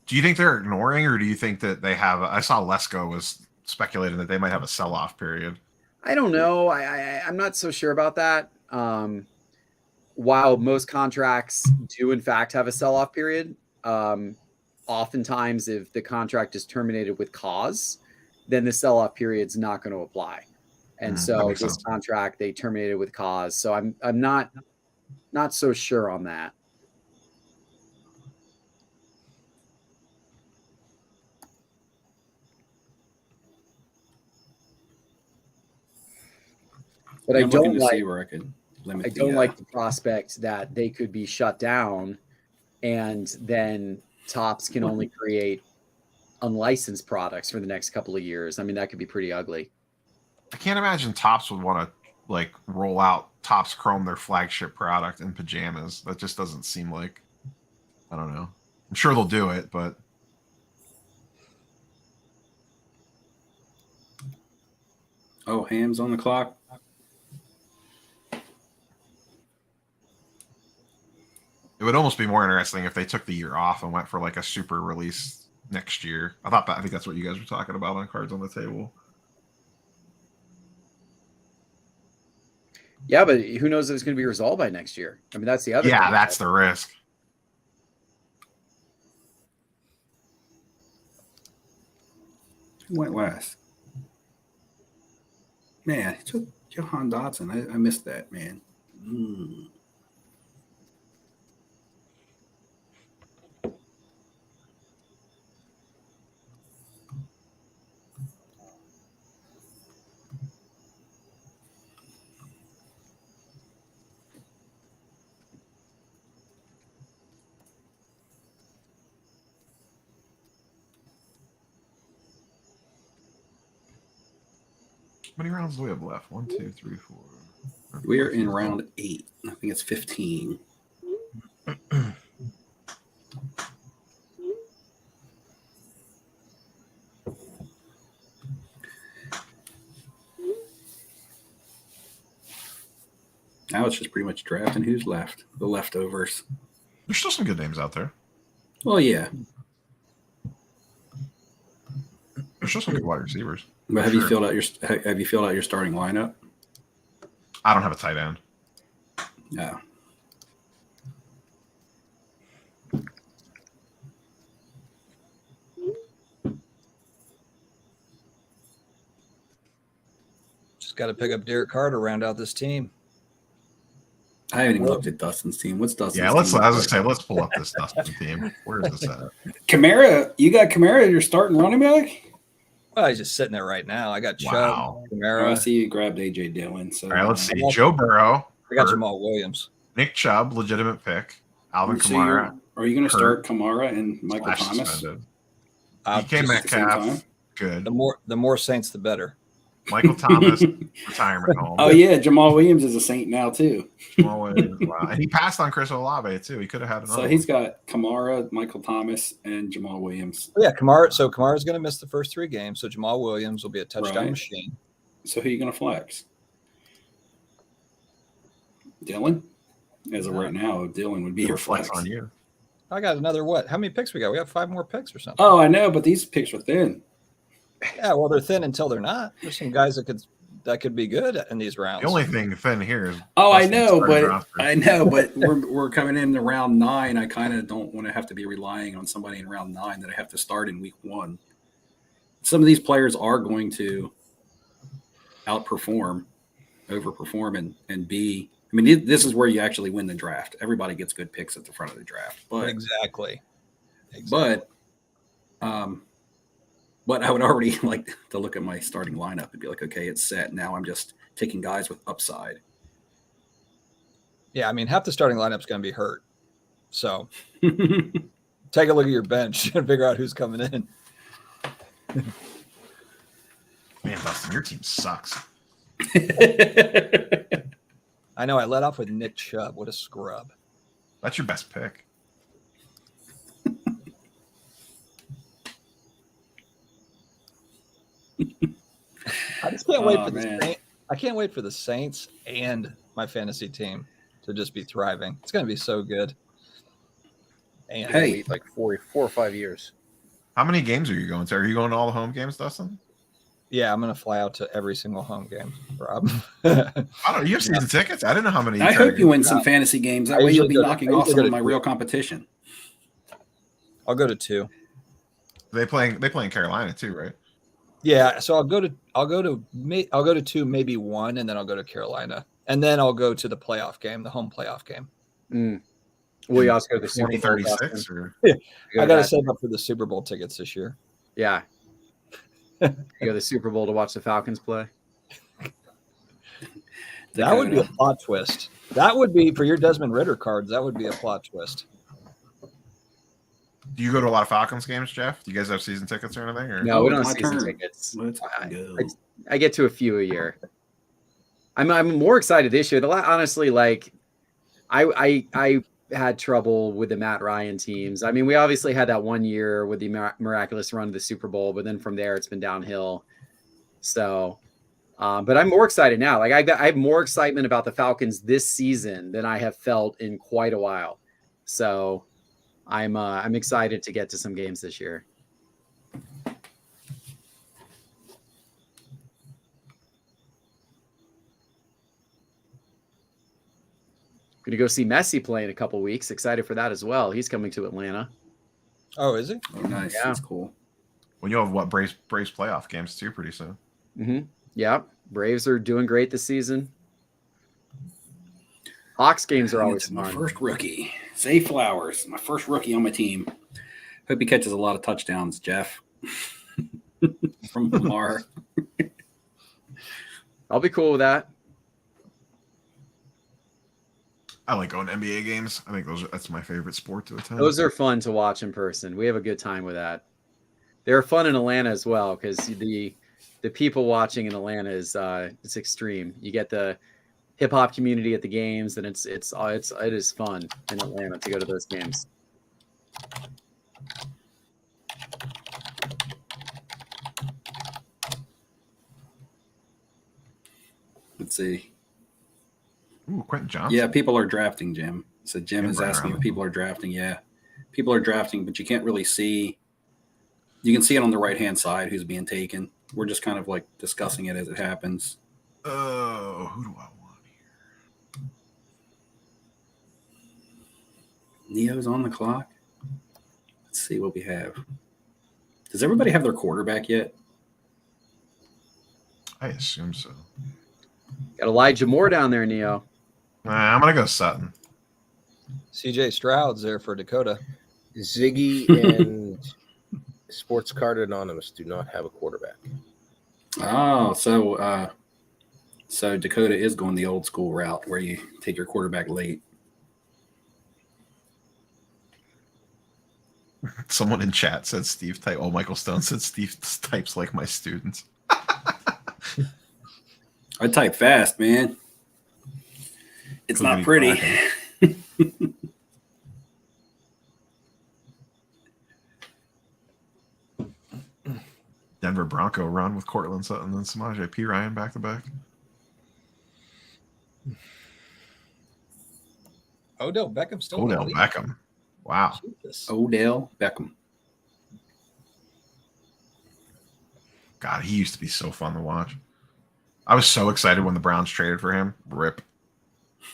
Do you think they're ignoring, or do you think that they have? I saw Lesko was speculating that they might have a sell-off period. I don't know. I'm not so sure about that. While most contracts do in fact have a sell-off period, oftentimes if the contract is terminated with cause, then the sell-off period's not going to apply. And so this sense. contract they terminated with cause. So I'm not so sure on that. But Yeah, I I'm looking don't to like see where I could limit. I don't like the prospect that they could be shut down and then Topps can only create unlicensed products for the next couple of years. I mean, that could be pretty ugly. I can't imagine Topps would want to roll out Topps Chrome, their flagship product, in pajamas. That just doesn't seem like. I don't know. I'm sure they'll do it, but Oh, Ham's on the clock. it would almost be more interesting if they took the year off and went for a super release next year. I think that's what you guys were talking about on Cards on the Table. Yeah, but who knows if it's going to be resolved by next year? I mean, that's the other. Yeah, thing. that's the risk. Who went last? Man, it took Johan Dotson. I missed that, man. How many rounds do we have left? 1, 2, 3, 4. We're in round 8. I think it's 15. Now it's just pretty much drafting who's left, the leftovers. There's still some good names out there. Well, yeah. There's still some good wide receivers. But have you filled out your starting lineup? I don't have a tight end. No. Just got to pick up Derek Carr to round out this team. I haven't even looked at Dustin's team. What's Dustin's Yeah, team? I was going to say, let's pull up this Dustin team. Where is this at? Kamara, you got Kamara as your starting running back? Well, he's just sitting there right now. I got Wow. Chubb, Oh, I Kamara. see you grabbed AJ Dillon. So All right, let's see. Joe Burrow. I got hurt. Jamal Williams. Nick Chubb, legitimate pick. Alvin So Kamara. are you going to hurt. start Kamara and Michael slash Thomas? suspended. Just DK at the same Metcalf. time? Good. the more Saints, the better. Michael Thomas, retirement home. Oh yeah, Jamal Williams is a Saint now too. Jamal Williams, wow. And he passed on Chris Olave too. He could have had another. So he's got Kamara, Michael Thomas, and Jamal Williams. Yeah, Kamara. So Kamara's going to miss the first 3 games. So Jamal Williams will be a touchdown Right. machine. So who are you going to flex? Dillon? As of right now, Dillon would be your flex. on you. I got another what? How many picks we got? We got 5 more picks or something. Oh, I know, but these picks are thin. Yeah, well, they're thin until they're not. There's some guys that could be good in these rounds. The only thing thin here is. Oh, I Dustin's know, starting but roster. we're coming in to round 9. I kind of don't want to have to be relying on somebody in round 9 that I have to start in week 1. Some of these players are going to overperform, and be. I mean, this is where you actually win the draft. Everybody gets good picks at the front of the draft, but Exactly. But I would already like to look at my starting lineup and be like, okay, it's set. Now I'm just taking guys with upside. Yeah, I mean, half the starting lineup's going to be hurt. So take a look at your bench and figure out who's coming in. Man, Dustin, your team sucks. I know I let off with Nick Chubb. What a scrub. That's your best pick. I just can't wait for man. the I can't wait for the Saints and my fantasy team to just be thriving. It's going to be so good. And Hey. Wait like 4 or 5 years. How many games are you going to? Are you going to all the home games, Dustin? yeah, I'm going to fly out to every single home game, Rob. I don't. You have season tickets? I didn't know how many. I hope you win some fantasy games. That I way you'll be usually go to- knocking I off usually some go of to my 2. real competition. I'll go to 2. They play in Carolina too, right? Yeah, so I'll go to 2, maybe 1, and then I'll go to Carolina, and then I'll go to the playoff game, the home playoff game. Will you also go to the Super Bowl? 2036 Dustin? or You go I to got to that- save up for the Super Bowl tickets this year. Yeah. You go to the Super Bowl to watch the Falcons play. That would be a plot twist. That would be for your Desmond Ritter cards. That would be a plot twist. do you go to a lot of Falcons games, Jeff? Do you guys have season tickets or anything? Or No, we don't my have season turn. tickets. Let's go. I get to a few a year. I'm more excited this year. Honestly, like I had trouble with the Matt Ryan teams. I mean, we obviously had that one year with the miraculous run to the Super Bowl, but then from there it's been downhill. So, but I'm more excited now. Like I have more excitement about the Falcons this season than I have felt in quite a while. So, I'm excited to get to some games this year. Going to go see Messi play in a couple weeks. Excited for that as well. He's coming to Atlanta. Oh, is he? Oh, nice. Yeah. That's cool. Well, you have what Braves playoff games too pretty soon. Mm-hmm. Yeah, Braves are doing great this season. Hawks games are always my fun. first rookie, Zay Flowers, my first rookie on my team. Hope he catches a lot of touchdowns, Jeff. From Lamar. I'll be cool with that. I like going to NBA games. I think that's my favorite sport to attend. Those are fun to watch in person. We have a good time with that. They're fun in Atlanta as well because the people watching in Atlanta is it's extreme. You get the hip hop community at the games, and it is fun in Atlanta to go to those games. Let's see. Ooh, Quentin Johnson. Yeah, people are drafting, Jim. So Jim Yeah, is right asking around. if people are drafting. Yeah, people are drafting, but you can't really see. You can see it on the right-hand side who's being taken. We're just kind of like discussing it as it happens. Oh, who do I want here? Neo's on the clock. Let's see what we have. Does everybody have their quarterback yet? I assume so. Got Elijah Moore down there, Neo. I'm gonna go Sutton. CJ Stroud's there for Dakota. Ziggy and Sports Card Anonymous do not have a quarterback. Oh, so Dakota is going the old school route where you take your quarterback late. Someone in chat said Steve type. Oh, Michael Stone said Steve types like my students. I type fast, man. It's not pretty. Denver Bronco run with Cortland Sutton and Samaje P. Ryan back to back. Odell Beckham still in the Odell league? Beckham. Wow. Jesus. Odell Beckham. God, he used to be so fun to watch. I was so excited when the Browns traded for him. Rip.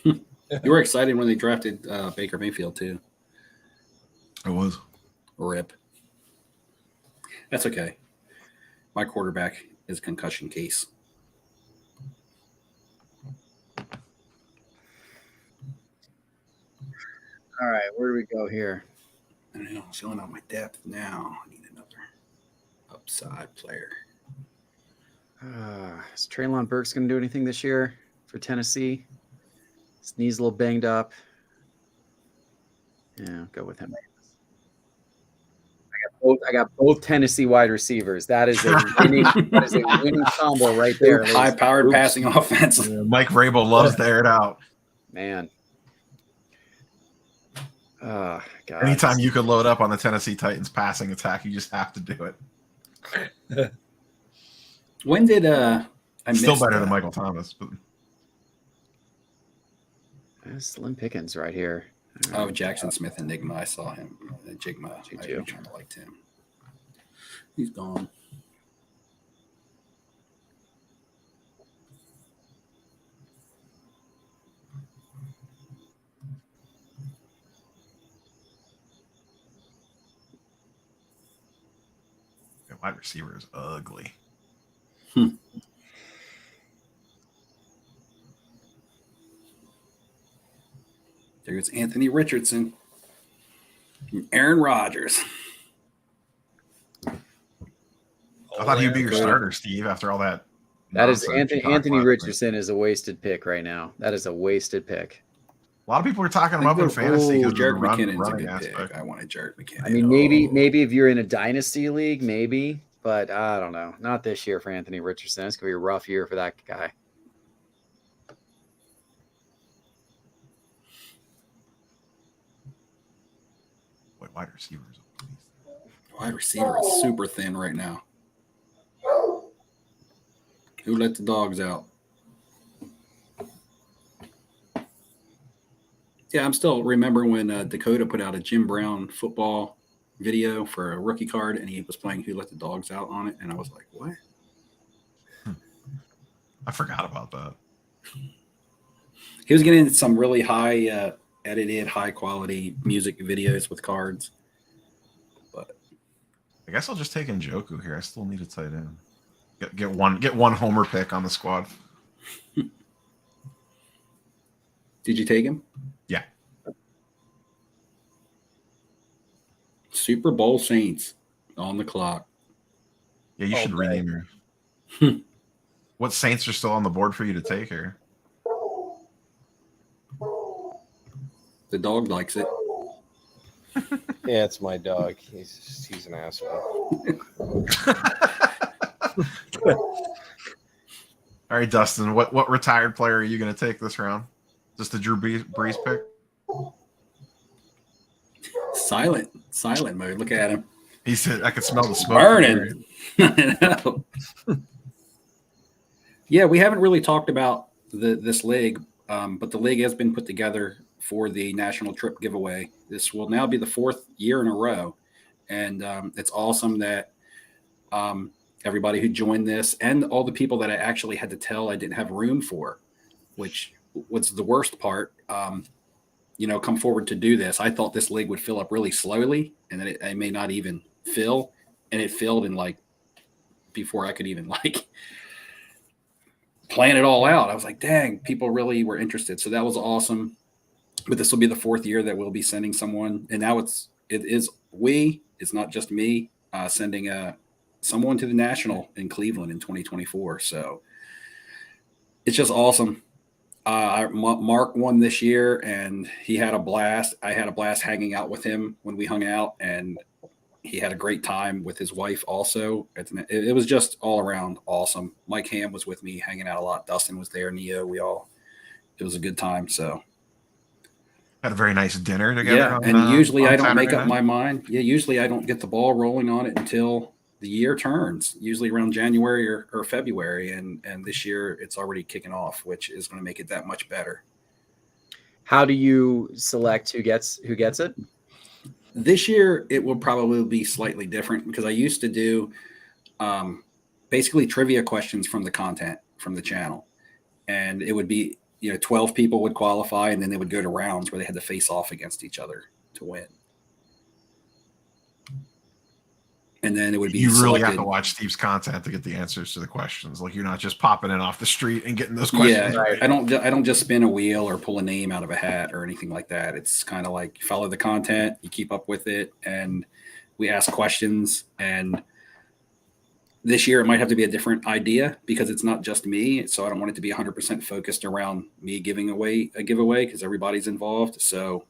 You were excited when they drafted Baker Mayfield too. I was. Rip. That's okay. My quarterback is concussion case. All right, where do we go here? I don't know. I'm filling out my depth now. I need another upside player. Is Treylon Burks going to do anything this year for Tennessee? His knee's a little banged up. Yeah, I'll go with him. I got both Tennessee wide receivers. That is a winning, combo right there. High-powered passing offense. Yeah, Mike Vrabel loves to air it out. Man. God. Anytime you could load up on the Tennessee Titans passing attack, you just have to do it. When did I Still missed, better than Michael Thomas, but There's Slim Pickens right here. Oh, Jackson Smith Enigma. I saw him. Jigma. I too. kind of liked him. He's gone. the wide receiver is ugly. There's Anthony Richardson. And Aaron Rodgers. I thought he'd be your starter, Steve, after all that. That is nonsense you talked Anthony about. Richardson is a wasted pick right now. That is a wasted pick. A lot of people are talking him up in fantasy because of the Jarek McKinnon's a running good aspect. pick. I wanted Jarek McKinnon. I mean, maybe if you're in a dynasty league, maybe, but I don't know. Not this year for Anthony Richardson. It's gonna be a rough year for that guy. Wide receivers. Wide receiver is super thin right now. Who let the dogs out? Yeah, I'm still remembering when Dakota put out a Jim Brown football video for a rookie card, and he was playing Who Let the Dogs Out on it, and I was like, what? I forgot about that. He was getting some really high edited, high quality music videos with cards. But I guess I'll just take Njoku here. I still need a tight end. Get one homer pick on the squad. did you take him? Yeah. Super Bowl Saints on the clock. Yeah, you All should day. rename your. What Saints are still on the board for you to take here? The dog likes it. Yeah, it's my dog. He's an asshole. All right, Dustin. What retired player are you going to take this round? Just a Drew Brees pick? Silent mode. Look at him. He said, "I could smell the smoke." Burning. I know. Yeah, we haven't really talked about this league, but the league has been put together for the national trip giveaway. This will now be the 4th year in a row, and it's awesome that everybody who joined this and all the people that I actually had to tell I didn't have room for, which was the worst part. Come forward to do this. I thought this league would fill up really slowly, and that it may not even fill, and it filled in like before I could even like plan it all out. I was like, dang, people really were interested. So that was awesome. But this will be the 4th year that we'll be sending someone, and now it's not just me sending someone to the national in Cleveland in 2024. So it's just awesome. Mark won this year, and he had a blast. I had a blast hanging out with him when we hung out, and he had a great time with his wife also. It was just all around awesome. Mike Ham was with me hanging out a lot. Dustin was there. Neo, it was a good time. So had a very nice dinner together. Yeah, and usually I don't Saturday make up night. my mind. Yeah, usually I don't get the ball rolling on it until the year turns, usually around January or February. And this year it's already kicking off, which is going to make it that much better. How do you select who gets it? This year it will probably be slightly different because I used to do basically trivia questions from the content from the channel. And it would be, 12 people would qualify, and then they would go to rounds where they had to face off against each other to win. And then it would be You really have selected. to watch Steve's content to get the answers to the questions. Like, you're not just popping in off the street and getting those questions. Yeah, Right. I don't just spin a wheel or pull a name out of a hat or anything like that. It's kind of like you follow the content, you keep up with it, and we ask questions. And this year it might have to be a different idea because it's not just me. So I don't want it to be 100% focused around me giving away a giveaway because everybody's involved. So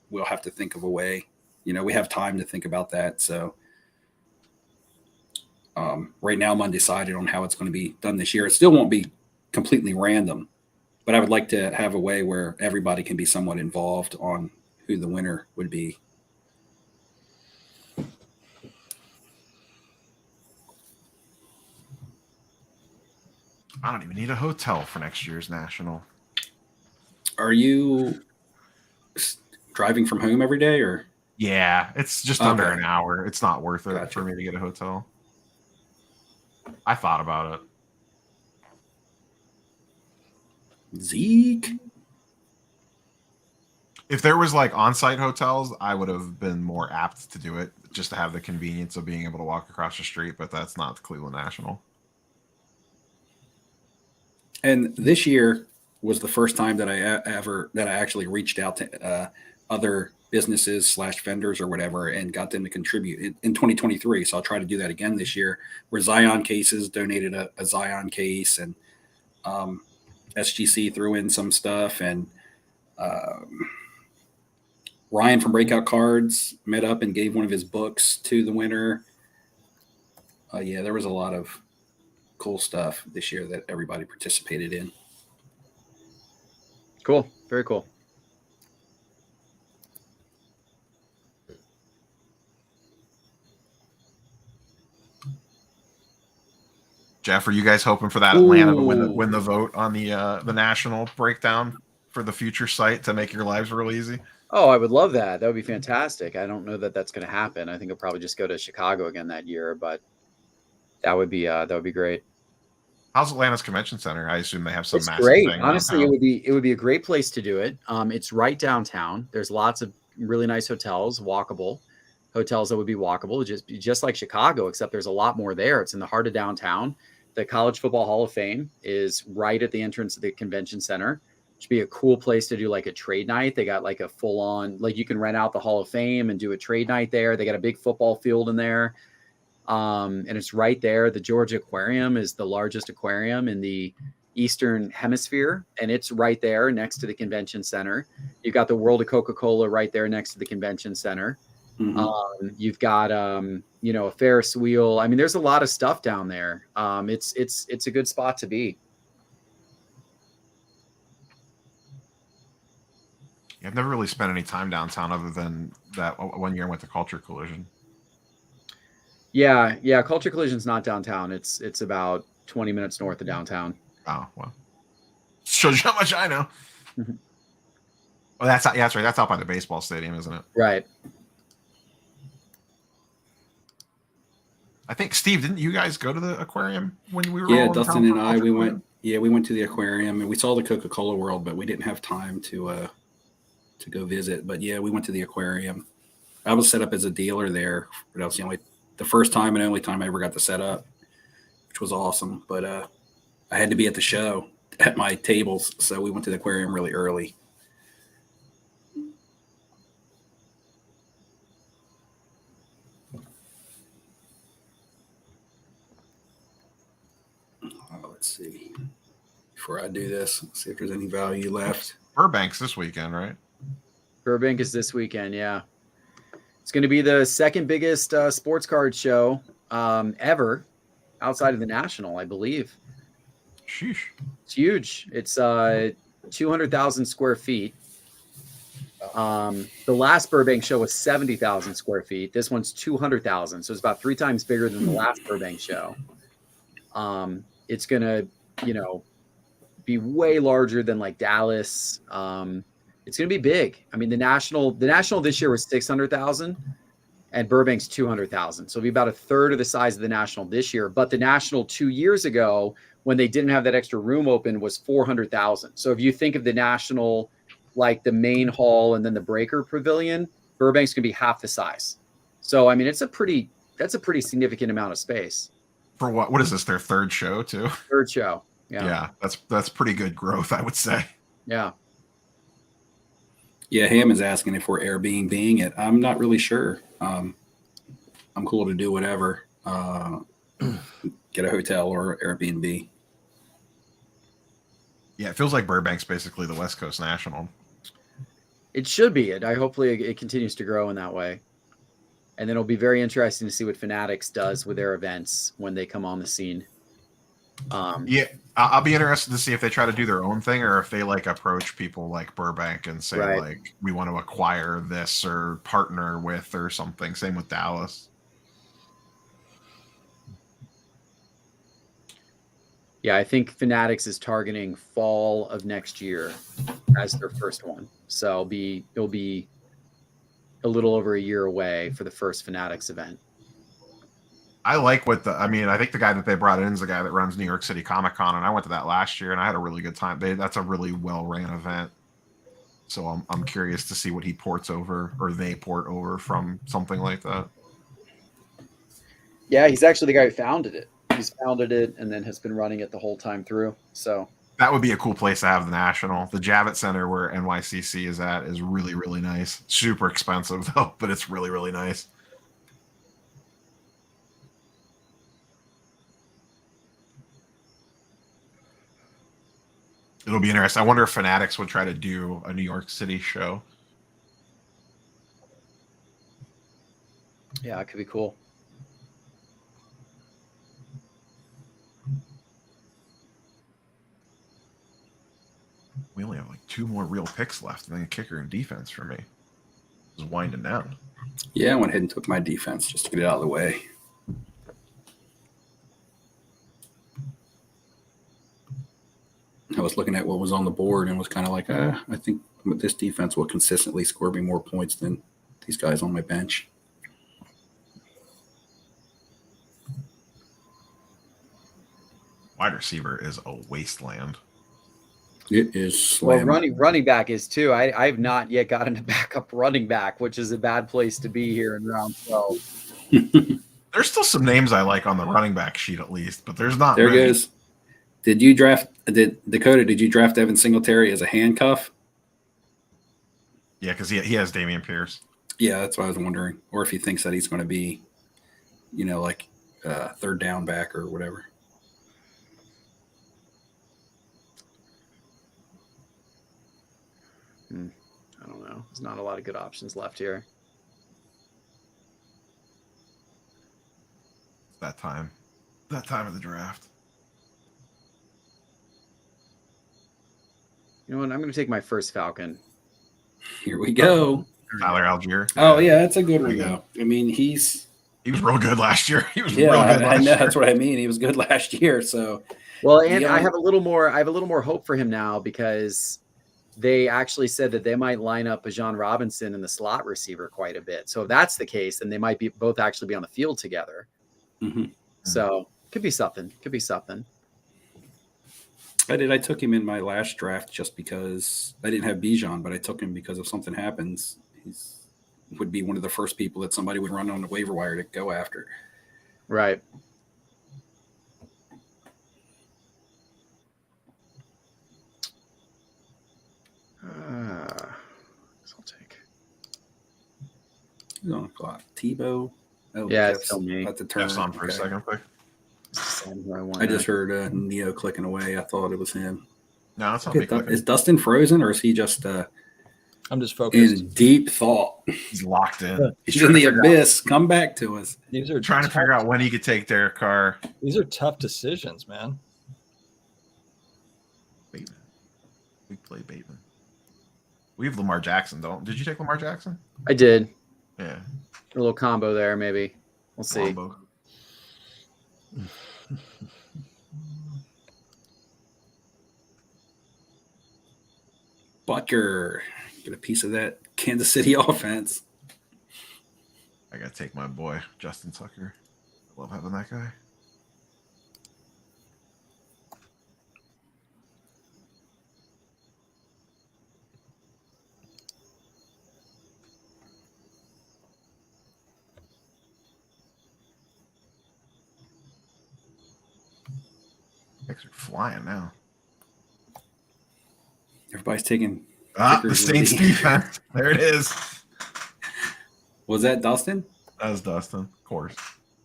we'll have to think of a way. We have time to think about that. So right now I'm undecided on how it's going to be done this year. It still won't be completely random, but I would like to have a way where everybody can be somewhat involved on who the winner would be. I don't even need a hotel for next year's national. Are you driving from home every day or? Yeah, it's just Okay. under an hour. It's not worth it Gotcha. for me to get a hotel. I thought about it. Zeke? If there was like on-site hotels, I would have been more apt to do it just to have the convenience of being able to walk across the street, but that's not the Cleveland National. And this year was the first time that I actually reached out to other businesses / vendors or whatever and got them to contribute in 2023. So I'll try to do that again this year, where Zion Cases donated a Zion case, and SGC threw in some stuff, and Ryan from Breakout Cards met up and gave one of his books to the winner. Yeah, there was a lot of cool stuff this year that everybody participated in. Cool. Very cool. Jeff, are you guys hoping for that Atlanta to win the vote on the national breakdown for the future site to make your lives real easy? Oh, I would love that. That would be fantastic. I don't know that that's going to happen. I think I'll probably just go to Chicago again that year, but that would be great. How's Atlanta's convention center? I assume they have some It's massive great. thing Honestly, downtown. it would be a great place to do it. It's right downtown. There's lots of really nice hotels, walkable hotels that would be walkable, just like Chicago, except there's a lot more there. It's in the heart of downtown. The College Football Hall of Fame is right at the entrance of the convention center. Should be a cool place to do like a trade night. They got like a full on, like you can rent out the Hall of Fame and do a trade night there. They got a big football field in there. And it's right there. The Georgia Aquarium is the largest aquarium in the Eastern Hemisphere, and it's right there next to the convention center. You've got the World of Coca-Cola right there next to the convention center. You've got a Ferris wheel. I mean, there's a lot of stuff down there. It's a good spot to be. I've never really spent any time downtown other than that one year I went to Culture Collision. Yeah. Culture Collision's not downtown. It's about 20 minutes north of downtown. Oh, well. Shows you how much I know. Mhm. Oh, that's right. That's out by the baseball stadium, isn't it? Right. I think, Steve, didn't you guys go to the aquarium when we were Yeah, all in Dustin town and for I, Culture we Collision? went. Yeah, we went to the aquarium and we saw the Coca-Cola World, but we didn't have time to go visit. But yeah, we went to the aquarium. I was set up as a dealer there. But that was the first time and only time I ever got to set up, which was awesome. But I had to be at the show at my tables, so we went to the aquarium really early. Let's see. Before I do this, let's see if there's any value left. Burbank's this weekend, right? Burbank is this weekend. Yeah. It's going to be the second biggest sports card show ever outside of the National, I believe. Sheesh. It's huge. It's 200,000 square feet. The last Burbank show was 70,000 square feet. This one's 200,000. So it's about 3 times bigger than the last Burbank show. It's going to, be way larger than like Dallas. It's going to be big. I mean, the national this year was 600,000 and Burbank's 200,000. So it'll be about a third of the size of the national this year. But the national 2 years ago, when they didn't have that extra room open, was 400,000. So if you think of the national, like the main hall and then the breaker pavilion, Burbank's going to be half the size. So, I mean, that's a pretty significant amount of space. For what is this, their third show too? Third show. Yeah, that's pretty good growth, I would say. Yeah. Yeah, Ham is asking if we're Airbnb-ing it. I'm not really sure. I'm cool to do whatever. Get a hotel or Airbnb. Yeah, it feels like Burbank's basically the West Coast National. It should be. Hopefully it continues to grow in that way. And then it'll be very interesting to see what Fanatics does with their events when they come on the scene. Yeah, I'll be interested to see if they try to do their own thing or if they like approach people like Burbank and say like, we want to acquire this or partner with or something. Same with Dallas. Yeah, I think Fanatics is targeting fall of next year as their first one. So it'll be a little over a year away for the first Fanatics event. I like I think the guy that they brought in is the guy that runs New York City Comic Con, and I went to that last year and I had a really good time. That's a really well ran event. So I'm curious to see what he ports over or they port over from something like that. Yeah, he's actually the guy who founded it. He's founded it and then has been running it the whole time through. So that would be a cool place to have the National. The Javits Center where NYCC is at is really, really nice. Super expensive though, but it's really, really nice. It'll be interesting. I wonder if Fanatics would try to do a New York City show. Yeah, it could be cool. We only have like 2 more real picks left, and then kicker and defense for me. Just winding down. Yeah, I went ahead and took my defense just to get it out of the way. I was looking at what was on the board and was kind of like, I think this defense will consistently score me more points than these guys on my bench. Wide receiver is a wasteland. It is Well, slam. running back is too. I have not yet gotten a backup running back, which is a bad place to be here in round 12. There's still some names I like on the running back sheet at least, but there's not There many. goes. Did Dakota, did you draft Evan Singletary as a handcuff? Yeah, because he has Damian Pierce. Yeah, that's what I was wondering. Or if he thinks that he's going to be, like third down back or whatever. I don't know. There's not a lot of good options left here. It's that time of the draft. You know what? I'm going to take my first Falcon. Here we go. Tyler Algier. Oh, yeah, that's a good one, Pretty good. though. I mean, He was real good last year. He was yeah, real good I last know. year. That's what I mean. He was good last year. So, Well, and The I only- have a little more hope for him now because they actually said that they might line up Bijan Robinson and the slot receiver quite a bit. So if that's the case, then they might be both actually be on the field together. mhm. So could be something. Could be something. I took him in my last draft just because I didn't have Bijan, but I took him because if something happens, would be one of the first people that somebody would run on the waiver wire to go after. Right. I'll take. Who's on the clock? Tebow. Oh, Yeah, it's Jeff's still me. At the turn. Jeff's on for a Okay. second pick. I just heard Neo clicking away. I thought it was him. No, it's not me clicking. Is Dustin frozen or is he just I'm just focused. in deep thought? He's locked in. He's in the abyss. Come back to us. These are Trying to figure out when he could take Derek Carr. These are tough decisions, man. Bateman. We play Bateman. We have Lamar Jackson, did you take Lamar Jackson? I did. Yeah. A little combo there, maybe. We'll see. Combo. Butker. Get a piece of that Kansas City offense. I gotta take my boy, Justin Tucker. I love having that guy. Picks are flying now. Everybody's taking. The Kickers would Saints be- defense. There it is. Was that Dustin? That was Dustin, of course.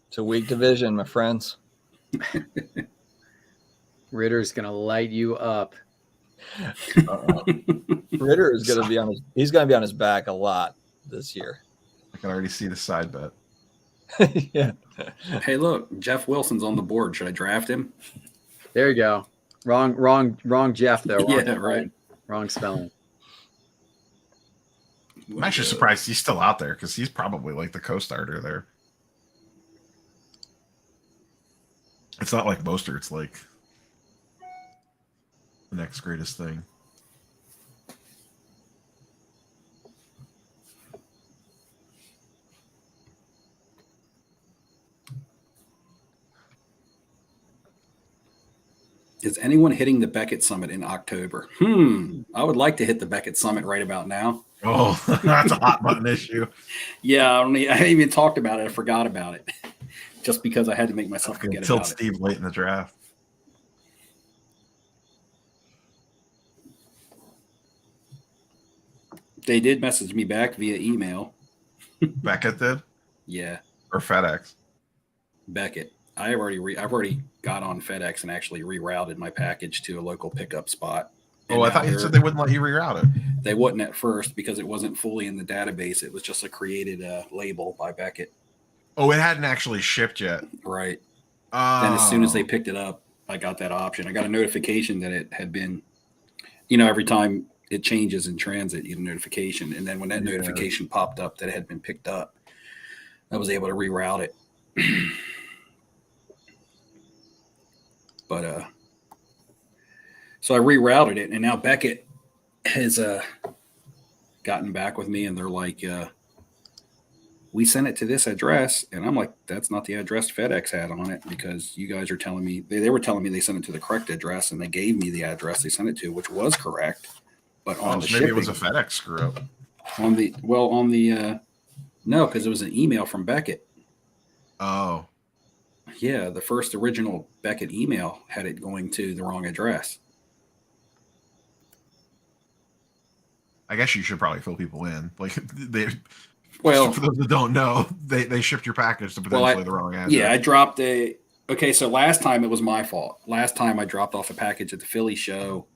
It's a weak division, my friends. Ritter's gonna light you up. Ritter is going to be on his. He's going to be on his back a lot this year. I can already see the side bet. Yeah. Hey, look, Jeff Wilson's on the board. Should I draft him? There you go. Wrong Jeff though. Wrong Yeah, spelling. right. Wrong spelling. I'm actually surprised he's still out there because he's probably like the co-starter there. It's not like Mostert. It's like the next greatest thing. Is anyone hitting the Beckett Summit in October? I would like to hit the Beckett Summit right about now. Oh, that's a hot button issue. Yeah, I haven't even talked about it. I forgot about it just because I had to make myself forget Tilt about it. Steve late in the draft. They did message me back via email. Beckett did, Yeah, or FedEx. Beckett. I've already got on FedEx and actually rerouted my package to a local pickup spot. Oh, I thought you said they wouldn't let you reroute it. They wouldn't at first because it wasn't fully in the database. It was just a created label by Beckett. Oh, it hadn't actually shipped yet. Right. Oh. Then as soon as they picked it up, I got that option. I got a notification that it had been, every time it changes in transit, you get a notification. And then when that notification popped up that it had been picked up, I was able to reroute it. But so I rerouted it, and now Beckett has gotten back with me, and they're like, we sent it to this address. And I'm like, that's not the address FedEx had on it, because you guys are telling me, they were telling me they sent it to the correct address, and they gave me the address they sent it to, which was correct. But on the maybe shipping, it was a FedEx screw up. No, because it was an email from Beckett. Oh, Yeah, the first original Beckett email had it going to the wrong address. I guess you should probably fill people in. Like they, Well, for those that don't know, they shipped your package to potentially the wrong address. Yeah, I dropped a. Okay, so last time it was my fault. Last time I dropped off a package at the Philly show.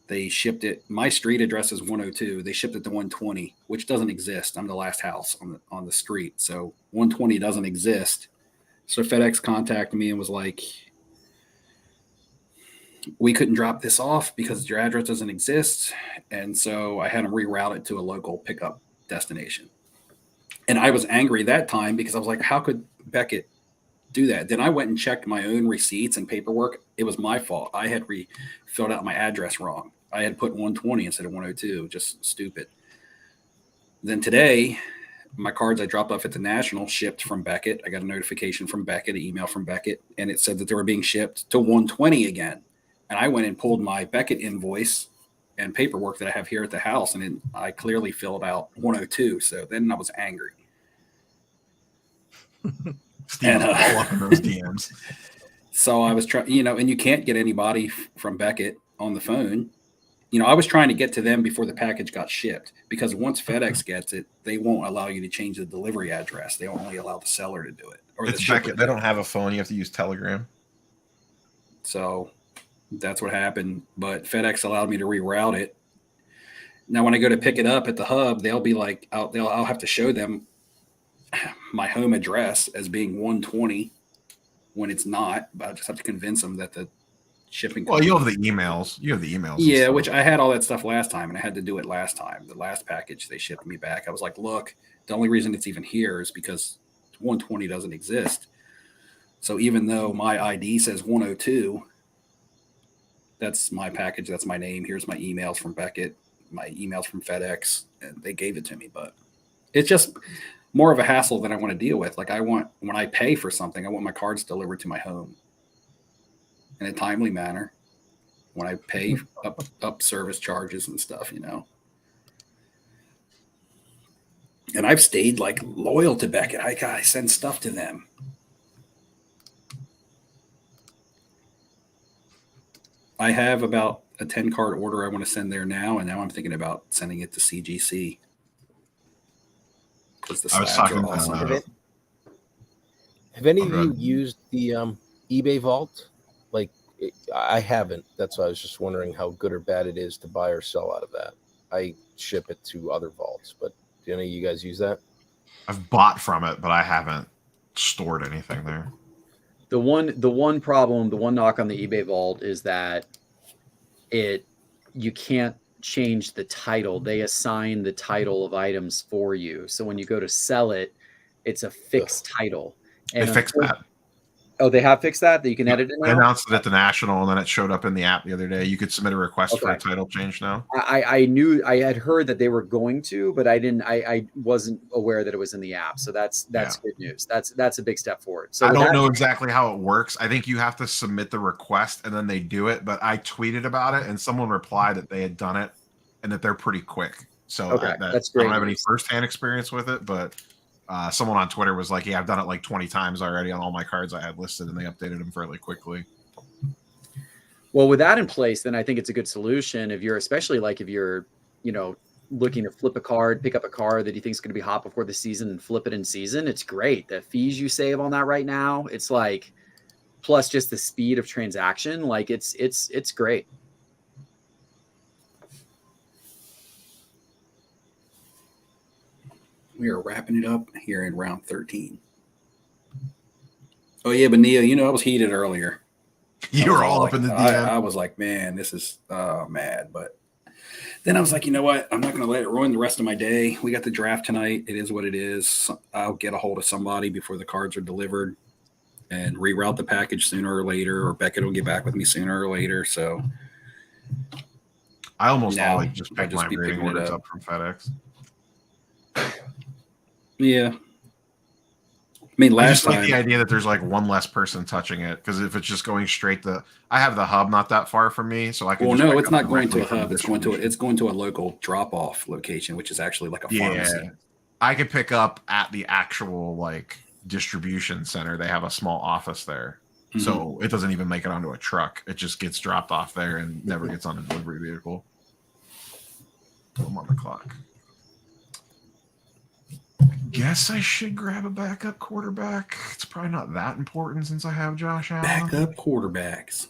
They shipped it. My street address is 102. They shipped it to 120, which doesn't exist. I'm the last house on the street, so 120 doesn't exist. So FedEx contacted me and was like, we couldn't drop this off because your address doesn't exist. And so I had them reroute it to a local pickup destination. And I was angry that time because I was like, how could Beckett do that? Then I went and checked my own receipts and paperwork. It was my fault. I had filled out my address wrong. I had put 120 instead of 102. Just stupid. Then today, my cards I dropped off at the National shipped from Beckett. I got a notification from Beckett, an email from Beckett, and it said that they were being shipped to 120 again. And I went and pulled my Beckett invoice and paperwork that I have here at the house, and I clearly filled out 102. So then I was angry. Steve all up in those DMs. So I was trying, and you can't get anybody from Beckett on the phone. I was trying to get to them before the package got shipped, because once FedEx gets it, they won't allow you to change the delivery address. They only allow the seller to do it. Or It's Beckett. They don't have a phone. You have to use Telegram. So that's what happened. But FedEx allowed me to reroute it. Now, when I go to pick it up at the hub, they'll be like, I'll have to show them my home address as being 120 when it's not. But I just have to convince them that the shipping. Well, you have the emails. Yeah, which I had all that stuff last time, and I had to do it last time. The last package they shipped me back, I was like, look, the only reason it's even here is because 120 doesn't exist. So even though my ID says 102, that's my package. That's my name. Here's my emails from Beckett, my emails from FedEx, and they gave it to me. But it's just more of a hassle than I want to deal with. Like, when I pay for something, I want my cards delivered to my home in a timely manner when I pay up service charges and stuff, And I've stayed like loyal to Beckett. I send stuff to them. I have about a 10 card order I want to send there now, and now I'm thinking about sending it to CGC. Because the slabs are awesome. Have any of you used the eBay vault? Like, I haven't. That's why I was just wondering how good or bad it is to buy or sell out of that. I ship it to other vaults, but do any of you guys use that? I've bought from it, but I haven't stored anything there. The one problem, the one knock on the eBay vault is that you can't change the title. They assign the title of items for you. So when you go to sell it, it's a fixed title. And they fixed that. Oh, they have fixed that you can edit it now? They announced it at the National, and then it showed up in the app the other day. You could submit a request for a title change now. I had heard that they were going to, but I wasn't aware that it was in the app. So that's good news. That's a big step forward. So I don't know exactly how it works. I think you have to submit the request and then they do it. But I tweeted about it, and someone replied that they had done it and that they're pretty quick. So that's great. I don't have any firsthand experience with it, but someone on Twitter was like, yeah, I've done it like 20 times already on all my cards I had listed, and they updated them fairly quickly. Well, with that in place, then I think it's a good solution if you're looking to flip a card, pick up a card that you think is going to be hot before the season and flip it in season. It's great. The fees you save on that right now, it's like, plus just the speed of transaction. Like it's great. We are wrapping it up here in round 13. Oh, yeah, but Nia, I was heated earlier. You were all up in the DM. I was like, man, this is mad. But then I was like, you know what? I'm not going to let it ruin the rest of my day. We got the draft tonight. It is what it is. I'll get a hold of somebody before the cards are delivered and reroute the package sooner or later, or Beckett will get back with me sooner or later. So I almost always just pick my grading orders up from FedEx. Yeah, mean, I last just like time, the idea that there's like one less person touching it, because if it's just going straight I have the hub not that far from me, so I can. well, just no, pick it's up not going to directly a from hub. the It's going to distribution. a local drop-off location, which is actually like a Yeah, pharmacy. I could pick up at the actual like distribution center. They have a small office there, so it doesn't even make it onto a truck. It just gets dropped off there and never gets on a delivery vehicle. I'm on the clock. Guess I should grab a backup quarterback. It's probably not that important since I have Josh Allen. Backup quarterbacks.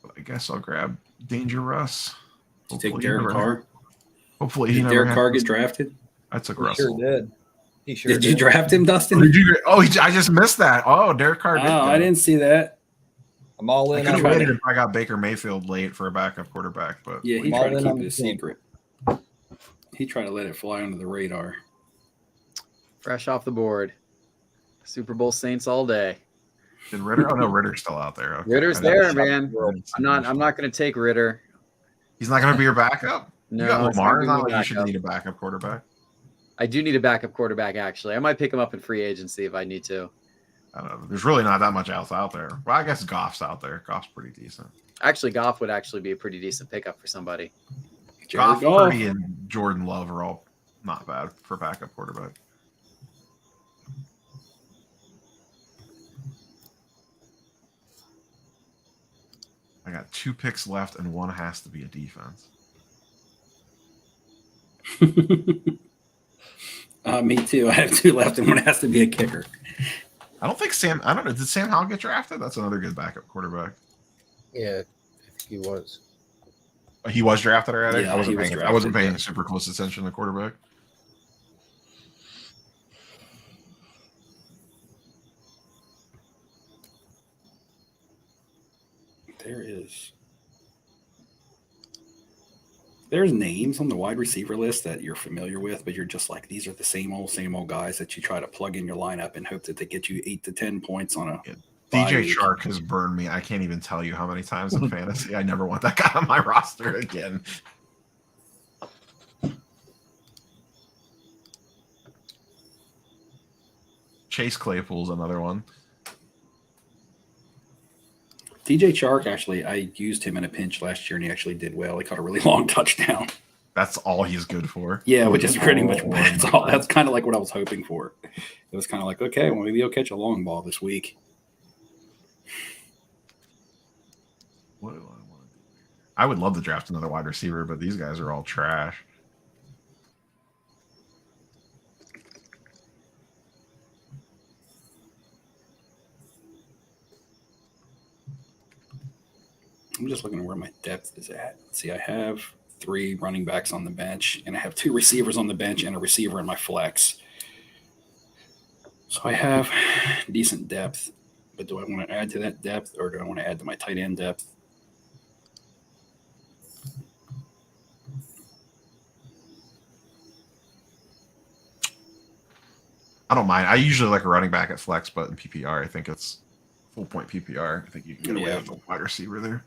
But I guess I'll grab Danger Russ. Did you take Derek Carr? Hopefully he Did never Derek has Carr to- get drafted? I took He Russell. sure did. He sure Did did. you draft him, Dustin? I just missed that. Oh, Derek Carr did. Oh, go. I didn't see that. I'm all I in. could have on waited the- if I got Baker Mayfield late for a backup quarterback, but Yeah, he I'm tried all to in keep on it the a team. secret. He tried to let it fly under the radar. Fresh off the board. Super Bowl Saints all day. did Ritter? Oh no, Ritter's still out there. Okay. Ritter's I didn't there, see- man. I didn't see I'm him. not going to take Ritter. He's not going to be your backup. No, You got it's not Lamar. It's gonna not be like you should backup. need a backup quarterback. I do need a backup quarterback, actually. I might pick him up in free agency if I need to. I don't know. There's really not that much else out there. Well, I guess Goff's out there. Goff's pretty decent. Actually, Goff would actually be a pretty decent pickup for somebody. Goff, Jared Goff. Purdy, and Jordan Love are all not bad for backup quarterback. I got 2 picks left, and one has to be a defense. Me too. I have 2 left, and one has to be a kicker. I don't think Sam. I don't know. Did Sam Howell get drafted? That's another good backup quarterback. Yeah, I think he was. He was drafted already. Yeah, I wasn't he was paying. I wasn't drafted, paying super close attention to the quarterback. There's names on the wide receiver list that you're familiar with, but you're just like, these are the same old guys that you try to plug in your lineup and hope that they get you 8 to 10 points on a bye DJ week. Chark has burned me. I can't even tell you how many times in fantasy. I never want that guy on my roster again. Chase Claypool's another one. DJ Chark, actually, I used him in a pinch last year, and he actually did well. He caught a really long touchdown. That's all he's good for. Yeah, which is pretty much Oh, that's kind of like what I was hoping for. It was kind of like, okay, well, maybe he'll catch a long ball this week. What do I want to do? I would love to draft another wide receiver, but these guys are all trash. I'm just looking at where my depth is at. See, I have 3 running backs on the bench, and I have 2 receivers on the bench and a receiver in my flex. So I have decent depth, but do I want to add to that depth, or do I want to add to my tight end depth? I don't mind. I usually like a running back at flex, but in PPR, I think it's full point PPR. I think you can get away Yeah. with a wide receiver there.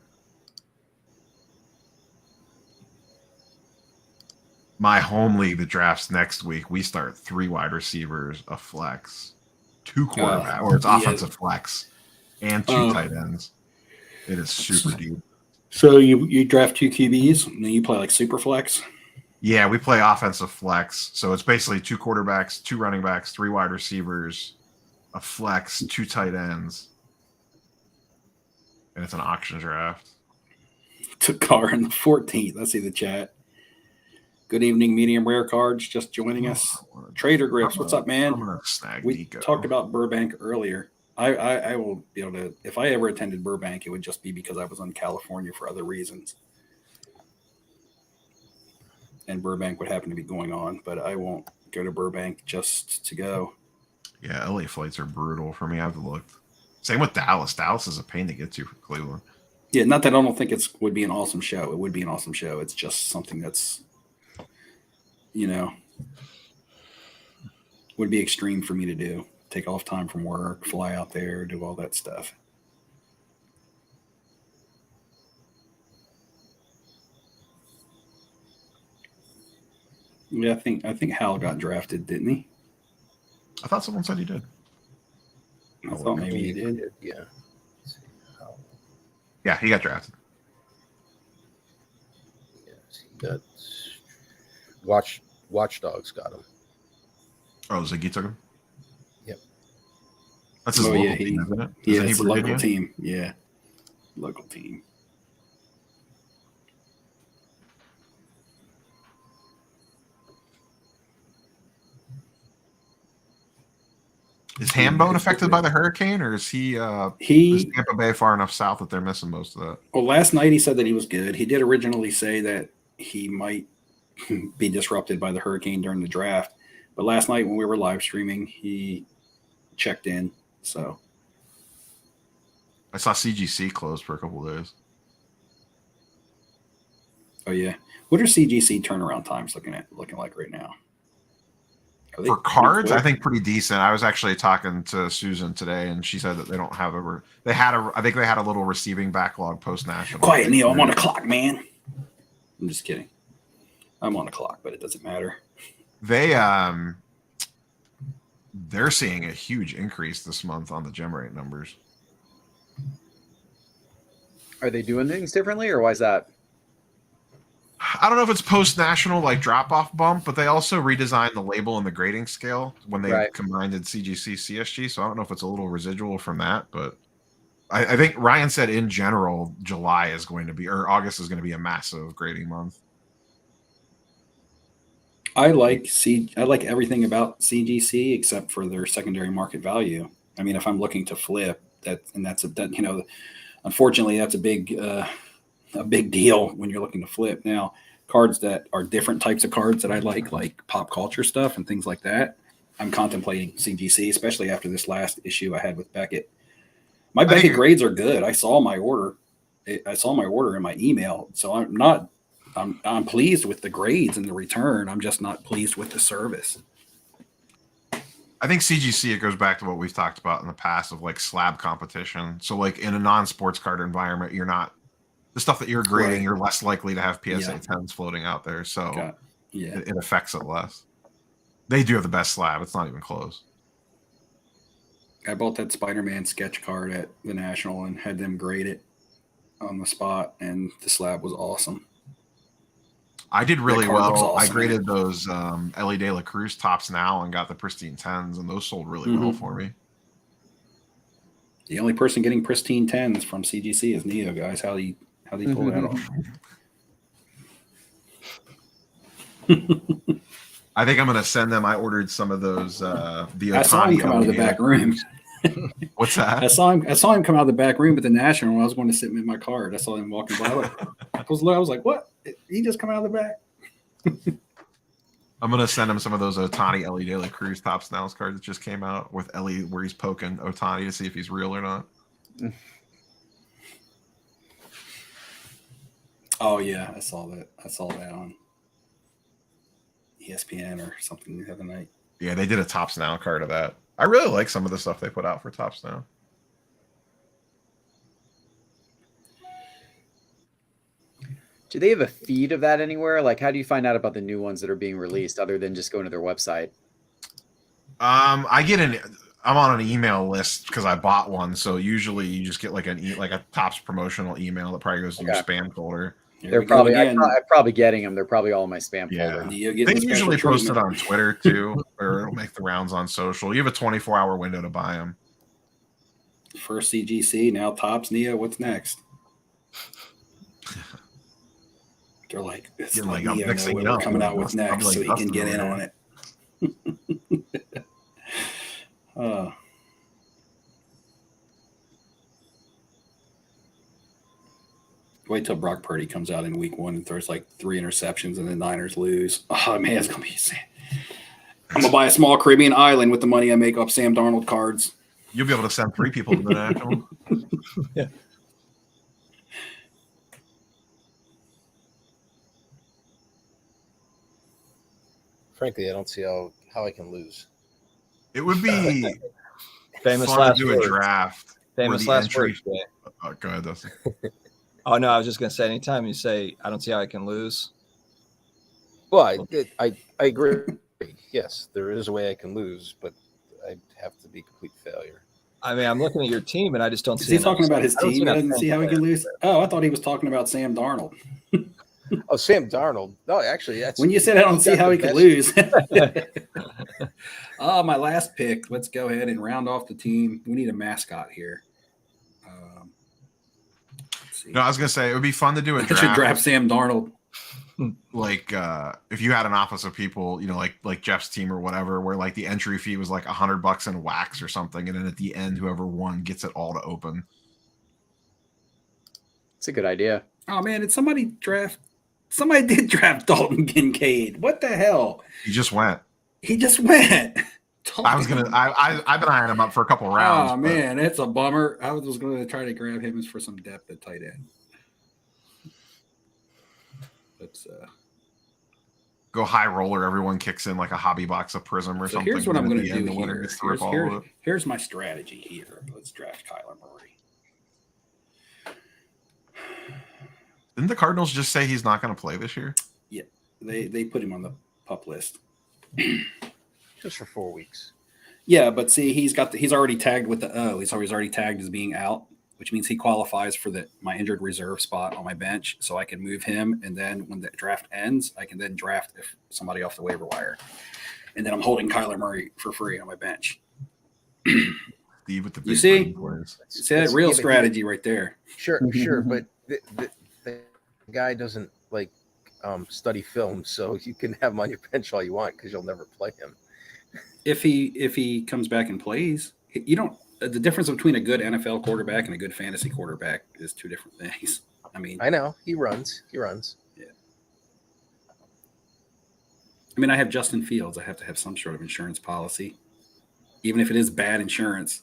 My home league that drafts next week, we start 3 wide receivers, a flex, 2 quarterback, or it's yeah. offensive flex, and 2 tight ends. It is super deep. So you draft 2 QBs, and then you play like super flex? Yeah, we play offensive flex. So it's basically 2 quarterbacks, 2 running backs, 3 wide receivers, a flex, 2 tight ends. And it's an auction draft. Took Carr in the 14th. Let's see the chat. Good evening, medium rare cards just joining us. Trader Grips, what's up, man? I'm gonna snag We Nico. talked about Burbank earlier. I will be able to, if I ever attended Burbank, it would just be because I was in California for other reasons. And Burbank would happen to be going on, but I won't go to Burbank just to go. Yeah, LA flights are brutal for me. I've looked. Same with Dallas. Dallas is a pain to get to from Cleveland. Yeah, not that I don't think it would be an awesome show. It would be an awesome show. It's just something that's, would be extreme for me to do. Take off time from work, fly out there, do all that stuff. Yeah, I think Hal got drafted, didn't he? I thought someone said he did. I thought maybe he did. Yeah. Yeah, he got drafted. Yes, he got Watchdogs got him. Oh, Ziggy took him? Yep. That's his local team, isn't it? Yeah, Isn't he it's a local Virginia? team. Yeah, local team. Is Hambone affected by the hurricane, or is is Tampa Bay far enough south that they're missing most of that? Well, last night he said that he was good. He did originally say that he might be disrupted by the hurricane during the draft, but last night when we were live streaming, he checked in. So I saw CGC closed for a couple of days. oh yeah, what are CGC turnaround times looking like right now? Are they For pretty cards, quick? I think pretty decent. I was actually talking to Susan today, and she said that they don't have I think they had a little receiving backlog post national. Quiet, Neil. I'm on the clock, man. I'm just kidding. I'm on the clock, but it doesn't matter. They're seeing a huge increase this month on the gem rate numbers. Are they doing things differently, or why is that? I don't know if it's post national like drop off bump, but they also redesigned the label and the grading scale when they combined CGC CSG. So I don't know if it's a little residual from that, but I think Ryan said in general July is going to be, or August is going to be, a massive grading month. I like everything about CGC except for their secondary market value. I mean, if I'm looking to flip unfortunately that's a big deal when you're looking to flip. Now, cards that are different types of cards that I like pop culture stuff and things like that, I'm contemplating CGC, especially after this last issue I had with Beckett. My Beckett grades are good. I saw my order. I saw my order in my email, so I'm pleased with the grades and the return. I'm just not pleased with the service. I think CGC, it goes back to what we've talked about in the past of like slab competition. So like in a non-sports card environment, you're not, the stuff that you're grading, Right. you're less likely to have PSA 10s floating out there. So it affects it less. They do have the best slab. It's not even close. I bought that Spider-Man sketch card at the National and had them grade it on the spot, and the slab was awesome. I did really well. Awesome. I graded those Ellie De La Cruz tops now and got the pristine 10s, and those sold really well for me. The only person getting pristine 10s from CGC is Neo, guys. How do you pull that off? I think I'm going to send them. I ordered some of those. I saw him come out of the back room. What's that? I saw him come out of the back room at the National when I was going to sit in my card. I saw him walking by. I was like, what? He just come out of the back? I'm going to send him some of those Otani Ellie De La Cruz Tops Nows cards that just came out with Ellie, where he's poking Otani to see if he's real or not. Oh yeah, I saw that. I saw that on ESPN or something the other night. Yeah, they did a Tops Now card of that. I really like some of the stuff they put out for Tops Now. Do they have a feed of that anywhere? Like, how do you find out about the new ones that are being released other than just going to their website? I'm on an email list because I bought one. So usually you just get like a Tops promotional email that probably goes to your spam folder. They're probably I'm probably getting them. They're probably all in my spam folder. They usually post it on Twitter too, or it'll make the rounds on social. You have a 24-hour window to buy them. First CGC, now Tops Neo. What's next? They're like, it's like Neo next thing we're coming out with next, so he can get in on it. Wait till Brock Purdy comes out in week 1 and throws like 3 interceptions and the Niners lose. Oh man, it's gonna be insane. I'm gonna buy a small Caribbean island with the money I make off Sam Darnold cards. You'll be able to send 3 people to the National. Yeah. Frankly, I don't see how I can lose. It would be famous fun last to do words. a draft. Famous last words. Oh, go ahead, Dustin. Oh no, I was just gonna say. Anytime you say, "I don't see how I can lose." Well, I agree. Yes, there is a way I can lose, but I'd have to be a complete failure. I mean, I'm looking at your team, and I just don't Is see. he talking about his I don't team? He enough doesn't see how he can player. lose. Oh, I thought he was talking about Sam Darnold. Oh, Sam Darnold. No, actually, that's When you said I don't see got how the he could best- lose. Oh, my last pick. Let's go ahead and round off the team. We need a mascot here. Let's see. No, I was gonna say it would be fun to do a I should draft Sam Darnold. like if you had an office of people, like Jeff's team or whatever, where like the entry fee was like $100 in wax or something, and then at the end, whoever won gets it all to open. It's a good idea. Oh man, did somebody draft? Somebody did draft Dalton Kincaid. What the hell? He just went. He just went. I've been eyeing him up for a couple rounds. Oh man, that's a bummer. I was going to try to grab him for some depth at tight end. Let's go high roller. Everyone kicks in like a hobby box of Prism or so something. here's what I'm going to do the winner here. gets to rip all of it. Here's my strategy here. Let's draft Kyler Murray. Didn't the Cardinals just say he's not going to play this year? Yeah, they put him on the pup list. just for 4 weeks. Yeah, but see, he's already tagged with the O. He's already tagged as being out, which means he qualifies for my injured reserve spot on my bench. So I can move him, and then when the draft ends, I can then draft if somebody off the waiver wire, and then I'm holding Kyler Murray for free on my bench. Steve with the You big see? brain boys. See that real strategy right there. Sure, but the guy doesn't like study film, so you can have him on your bench all you want because you'll never play him. If he comes back and plays, you don't. The difference between a good NFL quarterback and a good fantasy quarterback is two different things. I mean, I know he runs. Yeah. I mean, I have Justin Fields. I have to have some sort of insurance policy, even if it is bad insurance.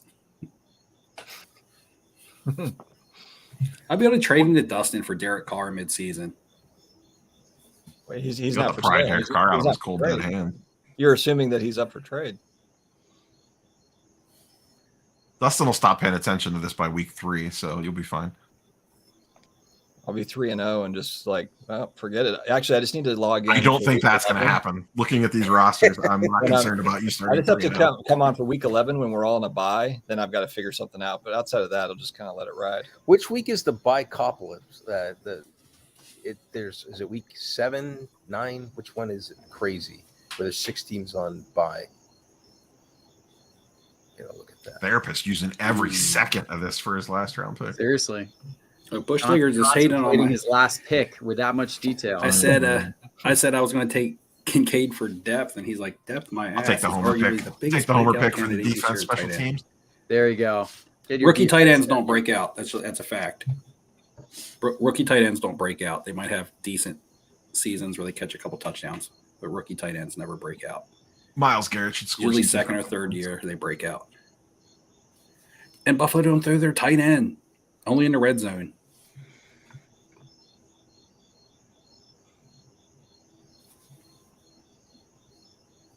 I'll be able to trade him to Dustin for Derek Carr midseason. Wait, he's He's not got for the pry trade. Derek Carr out He's of not his for cold trade. dead hand. You're assuming that he's up for trade. Dustin will stop paying attention to this by week 3, so you'll be fine. I'll be 3-0 and just like, well, forget it. Actually, I just need to log in. I don't for think week that's going to 11. happen. Looking at these rosters, I'm not When concerned about you I starting. just have to 3-0. come on for week 11 when we're all in a bye. Then I've got to figure something out. But outside of that, I'll just kind of let it ride. Which week is the bicopolis? Is it week 7, 9? Which one is it? Crazy, where there's 6 teams on bye. Look at that. Therapist using every second of this for his last round pick. Seriously. So Bushlinger just hating on Contemplating my. his last pick with that much detail. I said I was going to take Kincaid for depth, and he's like, depth my ass. I'll take the He's homer arguably pick. the biggest Take the homer breakout pick for the candidate this defense, year at special tight end. teams. There you go. Get your Rookie tight defense ends in. don't break out. That's a fact. Rookie tight ends don't break out. They might have decent seasons where they catch a couple touchdowns, but rookie tight ends never break out. Miles Garrett should score. Usually some second or defense. third year they break out. And Buffalo don't throw their tight end, only in the red zone.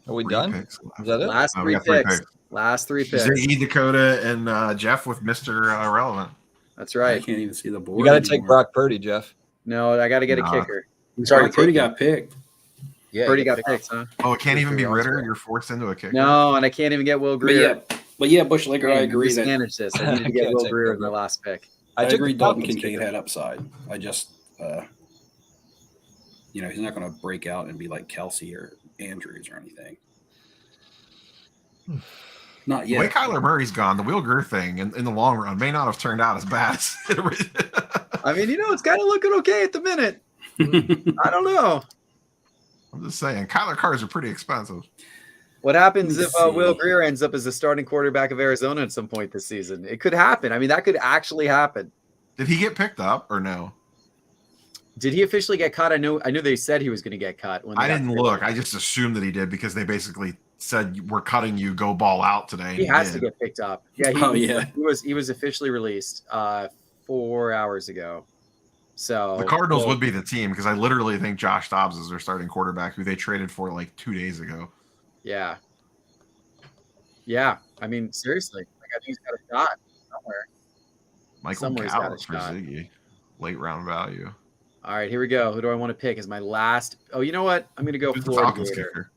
Are we 3 done? picks Is left. that it? Last No, 3 we got 3 picks. picks. Last 3 picks. Ziggy, Dakota, and Jeff with Mr. Irrelevant. That's I right. can't even see the board. You got to take anymore. Brock Purdy, Jeff. No, I got to get a Nah. kicker. He's already Purdy taken. got picked. Yeah, Purdy he got picked. picked, huh? Oh, it can't even be Three Ritter. rounds. You're forced into a kick. No, and I can't even get Will Greer. But yeah, Bushlinger, I agree that Manage this. I need to I get can't Will take Greer Will as my Greer. last pick. I took agree the Dalton Falcons Kincaid kicker. had upside. I just he's not going to break out and be like Kelsey or Andrews or anything. Not The way yet. Kyler Murray's gone, the Will Greer thing in the long run may not have turned out as bad as it I mean, it's kind of looking okay at the minute. I don't know. I'm just saying, Kyler cars are pretty expensive. What happens Let if me see. Will Greer ends up as the starting quarterback of Arizona at some point this season? It could happen. I mean, that could actually happen. Did he get picked up or no? Did he officially get cut? I knew they said he was going to get cut. When they I got didn't picked look. up. I just assumed that he did because they basically said we're cutting you. Go ball out today. He has to get picked up. Yeah. He was officially released 4 hours ago. So The Cardinals would be the team because I literally think Josh Dobbs is their starting quarterback, who they traded for like 2 days ago. Yeah. Yeah. I mean, seriously, like, I think he's got a shot somewhere. Michael Somewhere he's got a Gallup for shot. Ziggy, late round value. All right, here we go. Who do I want to pick as my last? Oh, you know what? I'm going to go Who's the Florida Falcons Gator. kicker?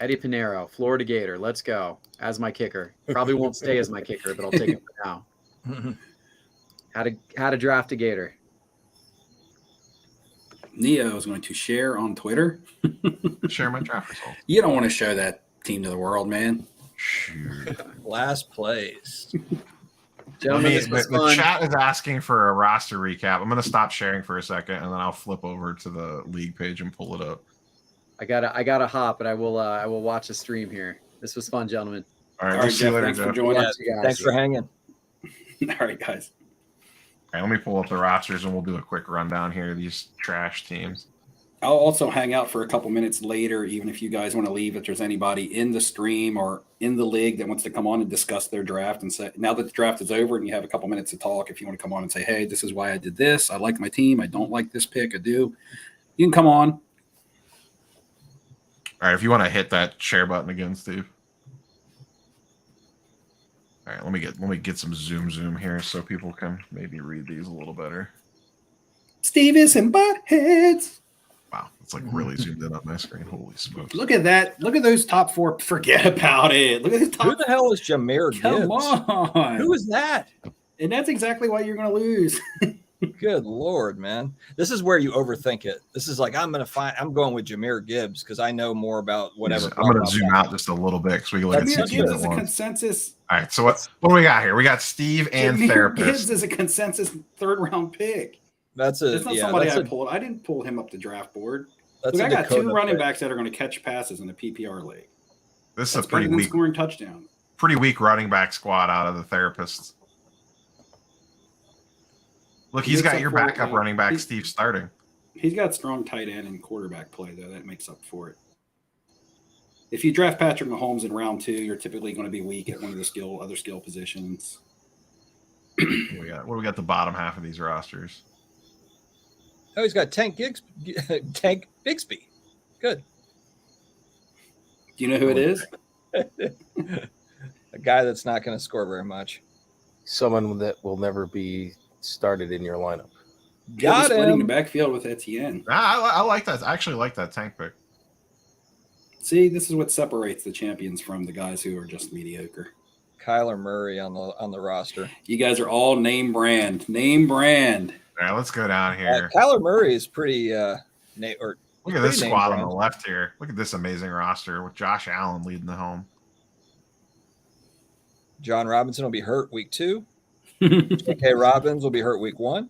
Eddie Pinheiro, Florida Gator. Let's go. As my kicker. Probably won't stay as my kicker, but I'll take it for now. How to draft a Gator. Neo is going to share on Twitter. Share my draft results. You don't want to show that team to the world, man. Shoot. Last place. Gentlemen, this was the fun. chat is asking for a roster recap. I'm going to stop sharing for a second, and then I'll flip over to the league page and pull it up. I gotta hop, but I will watch the stream here. This was fun, gentlemen. All right, All we'll right, see you Jeff, later, thanks for Jeff. joining Yeah, us. you guys. thanks for hanging. All right, guys. All right, let me pull up the rosters, and we'll do a quick rundown here of these trash teams. I'll also hang out for a couple minutes later, even if you guys want to leave. If there's anybody in the stream or in the league that wants to come on and discuss their draft and say, now that the draft is over and you have a couple minutes to talk, if you want to come on and say, hey, this is why I did this. I like my team. I don't like this pick. I do. You can come on. All right, if you want to hit that share button again, Steve. All right, let me get some zoom here so people can maybe read these a little better. Steve is and Buttheads. Wow, it's like really zoomed in on my screen. Holy smokes! Look at that. Look at those top four. Forget about it. Look at those top. Who the hell is Jameer Gibbs? Come on. Who is that? And that's exactly why you're going to lose. Good Lord, man. This is where you overthink it. This is like, I'm going with Jameer Gibbs because I know more about whatever. I'm going to zoom out just a little bit so we can look at Jameer two teams Gibbs at is a once. consensus. All right, so what do we got here? We got Steve and Jameer Therapist. Gibbs is a consensus third-round pick. That's It's not yeah, somebody that's I pulled. I didn't pull him up the draft board. That's Look, a I got Dakota two running pick. backs that are going to catch passes in the PPR league. This is That's a pretty better than weak, scoring touchdowns. running back squad out of the Therapists. Look, he's Makes got up your for it, backup though. running back, He's- Steve, starting. He's got strong tight end and quarterback play, though. That makes up for it. If you draft Patrick Mahomes in round 2, you're typically going to be weak at one of the other skill positions. What do we got at the bottom half of these rosters? Oh, he's got Tank Bigsby. Good. Do you know who it is? A guy that's not going to score very much. Someone that will never be started in your lineup. He'll be Got splitting the him. backfield with Etienne. I like that. I actually like that Tank pick. See, this is what separates the champions from the guys who are just mediocre. Kyler Murray on the roster. You guys are all name brand. Name brand. All right, let's go down here. Kyler Murray is pretty Look at this pretty squad on name the left here. Look at this amazing roster with Josh Allen leading the home. John Robinson will be hurt week 2. J.K. Robbins will be hurt week 1.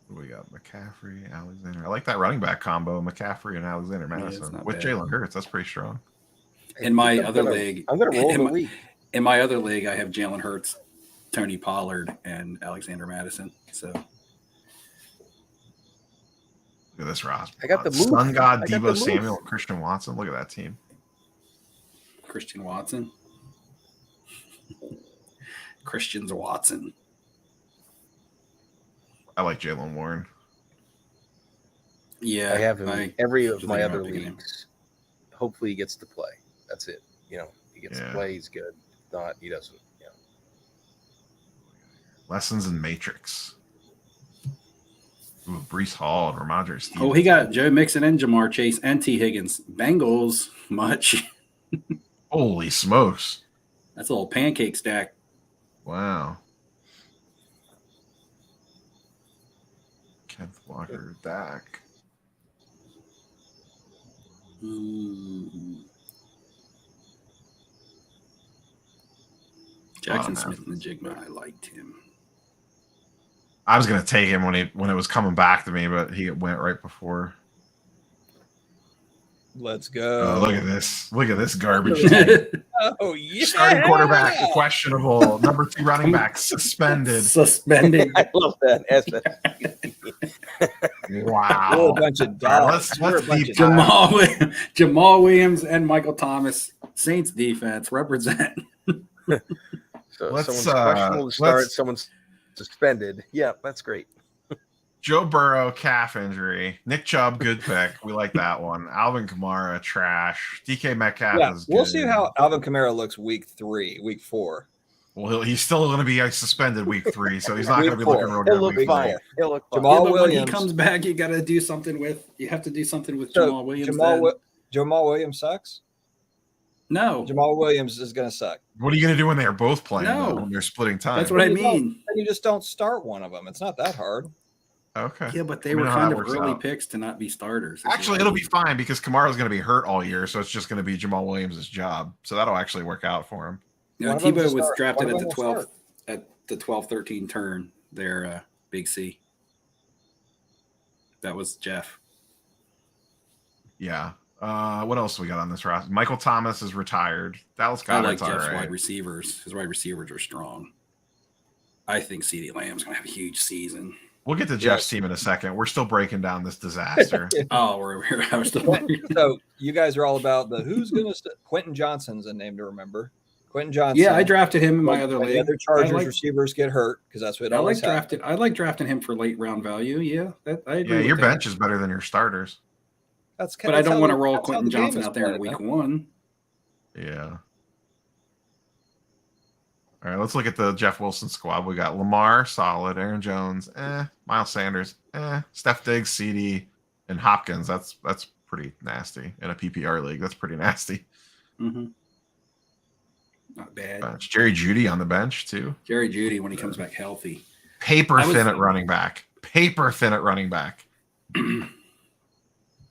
What do we got? McCaffrey, Alexander. I like that running back combo, McCaffrey and Alexander it's Madison. not With bad. Jalen Hurts, that's pretty strong. In my I'm other gonna- league, I'm going to roll in the my- week. in my other league, I have Jalen Hurts, Tony Pollard, and Alexander Madison. So Look at this roster. I got the move. Sun God, I got the Debo move. Samuel, and Christian Watson. Look at that team. Christian Watson. Christian's Watson. I like Jalen Warren. Yeah, I have him in every of I my think I'm other picking him. leagues. Hopefully he gets to play. That's it. He gets to Yeah. play, he's good. If not, he doesn't. Lessons in Matrix. Ooh, Brees Hall and Ramondre Stevens. Oh, he got Joe Mixon and Jamar Chase and T. Higgins. Bengals, much. Holy smokes. That's a little pancake stack. Wow. Kenneth Walker, Dak. Jackson Wow, Smith and the Jigma, I liked him. I was gonna take him when it was coming back to me, but he went right before. Let's go. Oh, look at this! Look at this garbage. Oh, yeah. Starting quarterback questionable. Number 2 running back suspended. Suspended. I love that. We're a Wow. bunch of All right, dogs. let's deep dive. Jamal Williams and Michael Thomas, Saints defense represent. So Let's, someone's questionable to start, let's- someone's suspended. Yeah, that's great. Joe Burrow, calf injury. Nick Chubb, good pick. We like that one. Alvin Kamara, trash. DK Metcalf Yeah, is we'll good. see how Alvin Kamara looks week 4. Well, he's still going to be suspended week 3, so he's not going to be Week looking 4. real He'll good. look Week fine. 4. He'll look fine. Jamal Yeah, but when he Williams. comes back, you got to do something with. You have to do something with So, Jamal Williams. then. Jamal Williams sucks. No, Jamal Williams is going to suck. What are you going to do when they're both playing? No. Though, when they're splitting time. that's what I You don't- mean. Then you just don't start one of them. It's not that hard. Okay. Yeah, but they Let me were know how kind that of works early out. picks to not be starters. is Actually, what I it'll be mean. fine because Kamara's going to be hurt all year, so it's just going to be Jamal Williams' job. So that'll actually work out for him. You know, One of them Tebow will was start. drafted One at of the them will 12th at the 12-13 turn. Their Big C. That was Jeff. Yeah. What else we got on this roster? Michael Thomas is retired. Dallas I Goedert's like all Jeff's right. wide receivers. His wide receivers are strong. I think CeeDee Lamb's going to have a huge season. We'll get to Jeff's team in a second. We're still breaking down this disaster. Oh, I was still. So you guys are all about the who's going to Quentin Johnson's a name to remember. Quentin Johnson. Yeah, I drafted him in my other when league. the other Chargers I like- receivers get hurt because that's what I like always happens. drafting him for late round value. Yeah, I agree. Yeah, with your that. bench is better than your starters. But I don't want to roll that's how Quentin the game Johnson is out there in played, week man. 1. Yeah. All right, let's look at the Jeff Wilson squad. We got Lamar, solid. Aaron Jones, Miles Sanders, Steph Diggs, CD, and Hopkins. That's pretty nasty in a PPR league. That's pretty nasty. Mm-hmm. Not bad. Bench. Jerry Jeudy on the bench too. Jerry Jeudy when he comes back healthy. Paper I was- thin at running back. Paper thin at running back.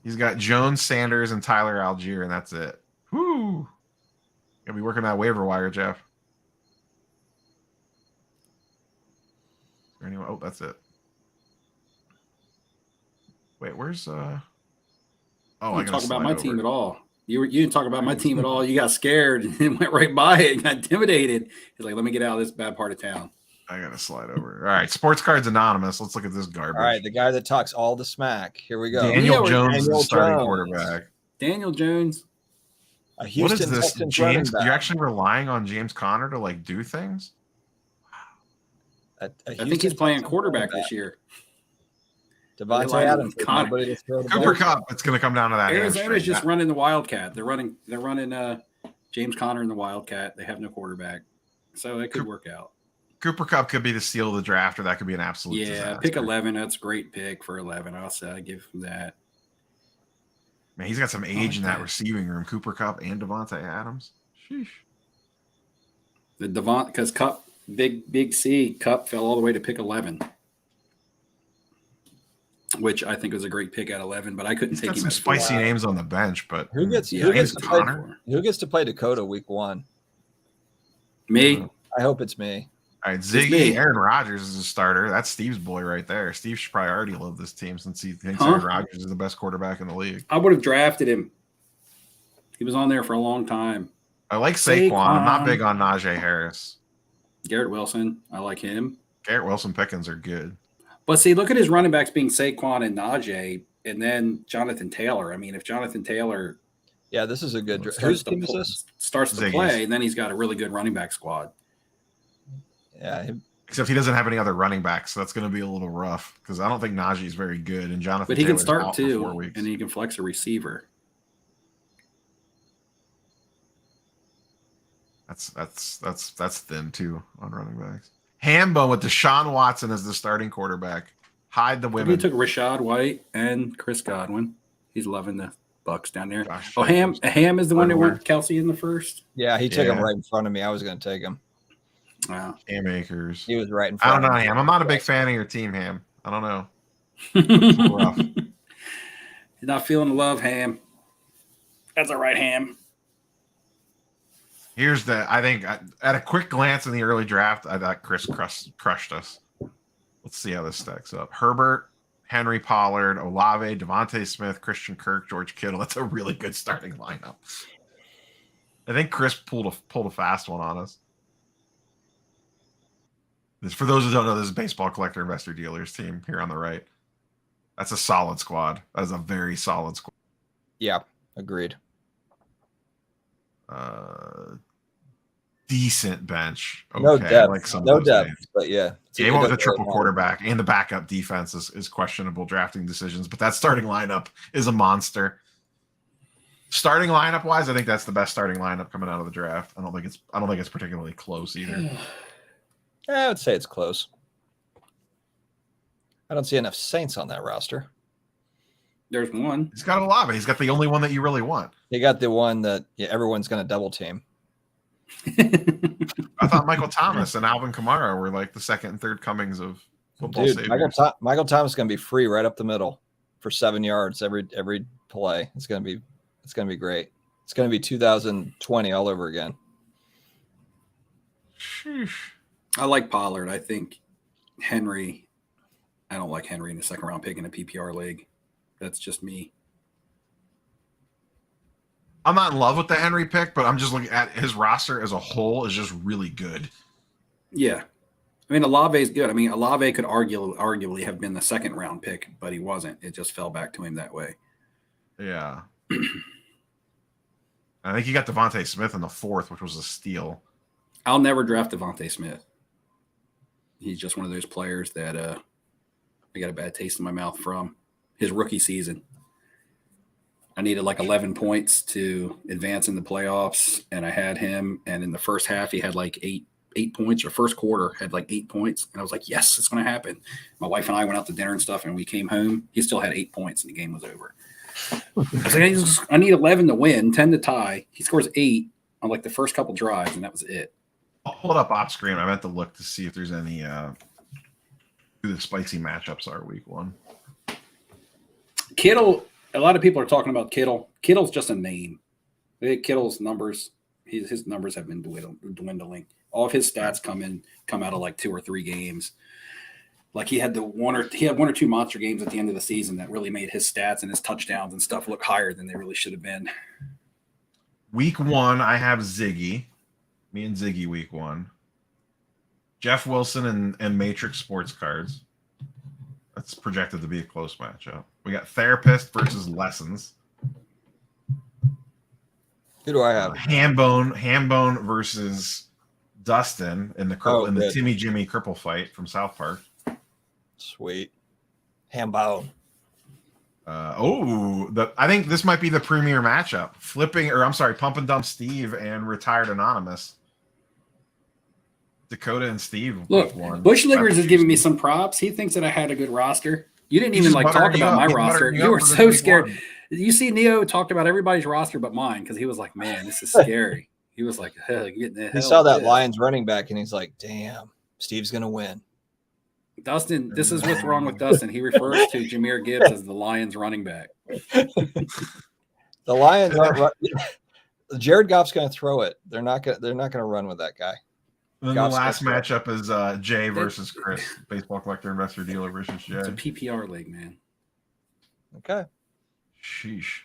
He's got Jones, Sanders, and Tyler Algier, and that's it. Whoo! Gonna be working that waiver wire, Jeff. Is there anyone? Oh, that's it. Wait, where's Oh, You I didn't gotta talk about slide my over. team at all. You didn't talk about my team at all. You got scared and went right by it and got intimidated. He's like, let me get out of this bad part of town. I gotta slide over. All right, Sports Cards Anonymous. Let's look at this garbage. All right, the guy that talks all the smack. Here we go. Daniel Yeah, we're- Jones is the Daniel starting Jones. quarterback. Daniel Jones. A What Houston is this, Texans running James? back. You're actually relying on James Conner to like do things? A I think he's Houston playing Texans quarterback running this year. Devontae Relying on Adams. Connor. Nobody to throw the Cooper ball. Cup. It's going to come down to that. Arizona's hamstring. just running the Wildcat. They're running James Conner in the Wildcat. They have no quarterback. So it could work out. Cooper Cup could be the steal of the draft, or that could be an absolute Yeah, disaster. pick 11. That's a great pick for 11. I'll say I give him that. Man, he's got some age in that that. receiving room. Cooper Cup and Devontae Adams. Sheesh. The because Cup, big C, Cup fell all the way to pick 11, which I think was a great pick at 11, but I couldn't He's take got him some at spicy 4. names on the bench, but Who gets Yeah, who gets James to play, Conner. who gets to play Dakota week 1? Me? I hope it's me. All right, me. Ziggy, Aaron Rodgers is a starter. That's Steve's boy right there. Steve should probably already love this team since he thinks Huh? Aaron Rodgers is the best quarterback in the league. I would have drafted him. He was on there for a long time. I like Saquon. I'm not Saquon. big on Najee Harris. Garrett Wilson, I like him. Garrett Wilson Pickens are good. But see, look at his running backs being Saquon and Najee, and then Jonathan Taylor. I mean, if Jonathan Taylor Yeah, this is a good. starts Whose to team is pull- this? starts to Ziggy's. play, then he's got a really good running back squad. Yeah, Except he doesn't have any other running backs, so that's going to be a little rough because I don't think Najee is very good, and Jonathan. But he can Taylor's start out for too, 4 weeks. and he can flex a receiver. That's thin too on running backs. Hambo with Deshaun Watson as the starting quarterback. Hide the He women. took Rashad White and Chris Godwin. He's loving the Bucks down there. Josh Oh, Ham is the one that Hardware. went Kelsey in the first. yeah, he took him Yeah. right in front of me. I was going to take him. Wow. Cam Akers. He was right in I front. don't know, of me. Ham. I'm not a big fan of your team, Ham. I don't know. Rough. You're not feeling the love, Ham. That's all right, Ham. Here's I think at a quick glance in the early draft, I thought Chris crushed us. Let's see how this stacks up. Herbert, Henry Pollard, Olave, Devontae Smith, Christian Kirk, George Kittle. That's a really good starting lineup. I think Chris pulled a fast one on us. For those who don't know, this is Baseball Collector Investor Dealers team here on the right. That's a solid squad. That is a very solid squad. Yeah, agreed. Decent bench. Okay, No I depth, like some of no those depth, names. but yeah. Yeah, he It went with a does triple really matter. quarterback, and the backup defense is questionable drafting decisions, but that starting lineup is a monster. Starting lineup wise, I think that's the best starting lineup coming out of the draft. I don't think it's particularly close either. I would say it's close. I don't see enough Saints on that roster. There's one. He's got Olave. He's got the only one that you really want. They got the one that everyone's going to double team. I thought Michael Thomas and Alvin Kamara were like the second and third comings of football Dude, saviors. Michael Thomas is going to be free right up the middle for 7 yards every play. It's going to be great. It's going to be 2020 all over again. Sheesh. I like Pollard. I think Henry. I don't like Henry in the second round pick in a PPR league. That's just me. I'm not in love with the Henry pick, but I'm just looking at his roster as a whole is just really good. Yeah. I mean, Olave is good. I mean, Olave could arguably have been the second round pick, but he wasn't. It just fell back to him that way. Yeah. I think you got Devontae Smith in the fourth, which was a steal. I'll never draft Devontae Smith. He's just one of those players that I got a bad taste in my mouth from his rookie season. I needed like 11 points to advance in the playoffs, and I had him. And in the first half, he had like eight points, or first quarter had like 8 points. And I was like, yes, it's going to happen. My wife and I went out to dinner and stuff, and we came home. He still had 8 points, and the game was over. I was like, I need 11 to win, 10 to tie. He scores 8 on like the first couple drives, and that was it. I'll hold up off screen. I meant to look to see if there's any who the spicy matchups are week one. Kittle, a lot of people are talking about Kittle. Kittle's just a name. Kittle's numbers, his numbers have been dwindling. All of his stats come out of like 2 or 3 games. Like he had one or two monster games at the end of the season that really made his stats and his touchdowns and stuff look higher than they really should have been. Week one, I have Ziggy. Me and Ziggy week one. Jeff Wilson and Matrix Sports Cards. That's projected to be a close matchup. We got Therapist versus Lessons. Who do I have? Hambone versus Dustin in the Timmy Jimmy cripple fight from South Park. Sweet. Hambone. I think this might be the premier matchup. Pump and Dump Steve and Retired Anonymous. Dakota and Steve. Look, Bushliggers is giving me some props. He thinks that I had a good roster. You didn't even talk about my roster. You were so scared. You see, Neo talked about everybody's roster but mine because he was like, "Man, this is scary." He was like, "Getting the hell." He saw that Lions running back and he's like, "Damn, Steve's gonna win." Dustin, this is what's wrong with Dustin. He refers to Jahmyr Gibbs as the Lions running back. The Lions aren't. Jared Goff's going to throw it. They're not going to run with that guy. And then the last matchup is Jay versus Chris. Baseball collector, investor, dealer versus Jay. It's a PPR league, man. Okay. Sheesh.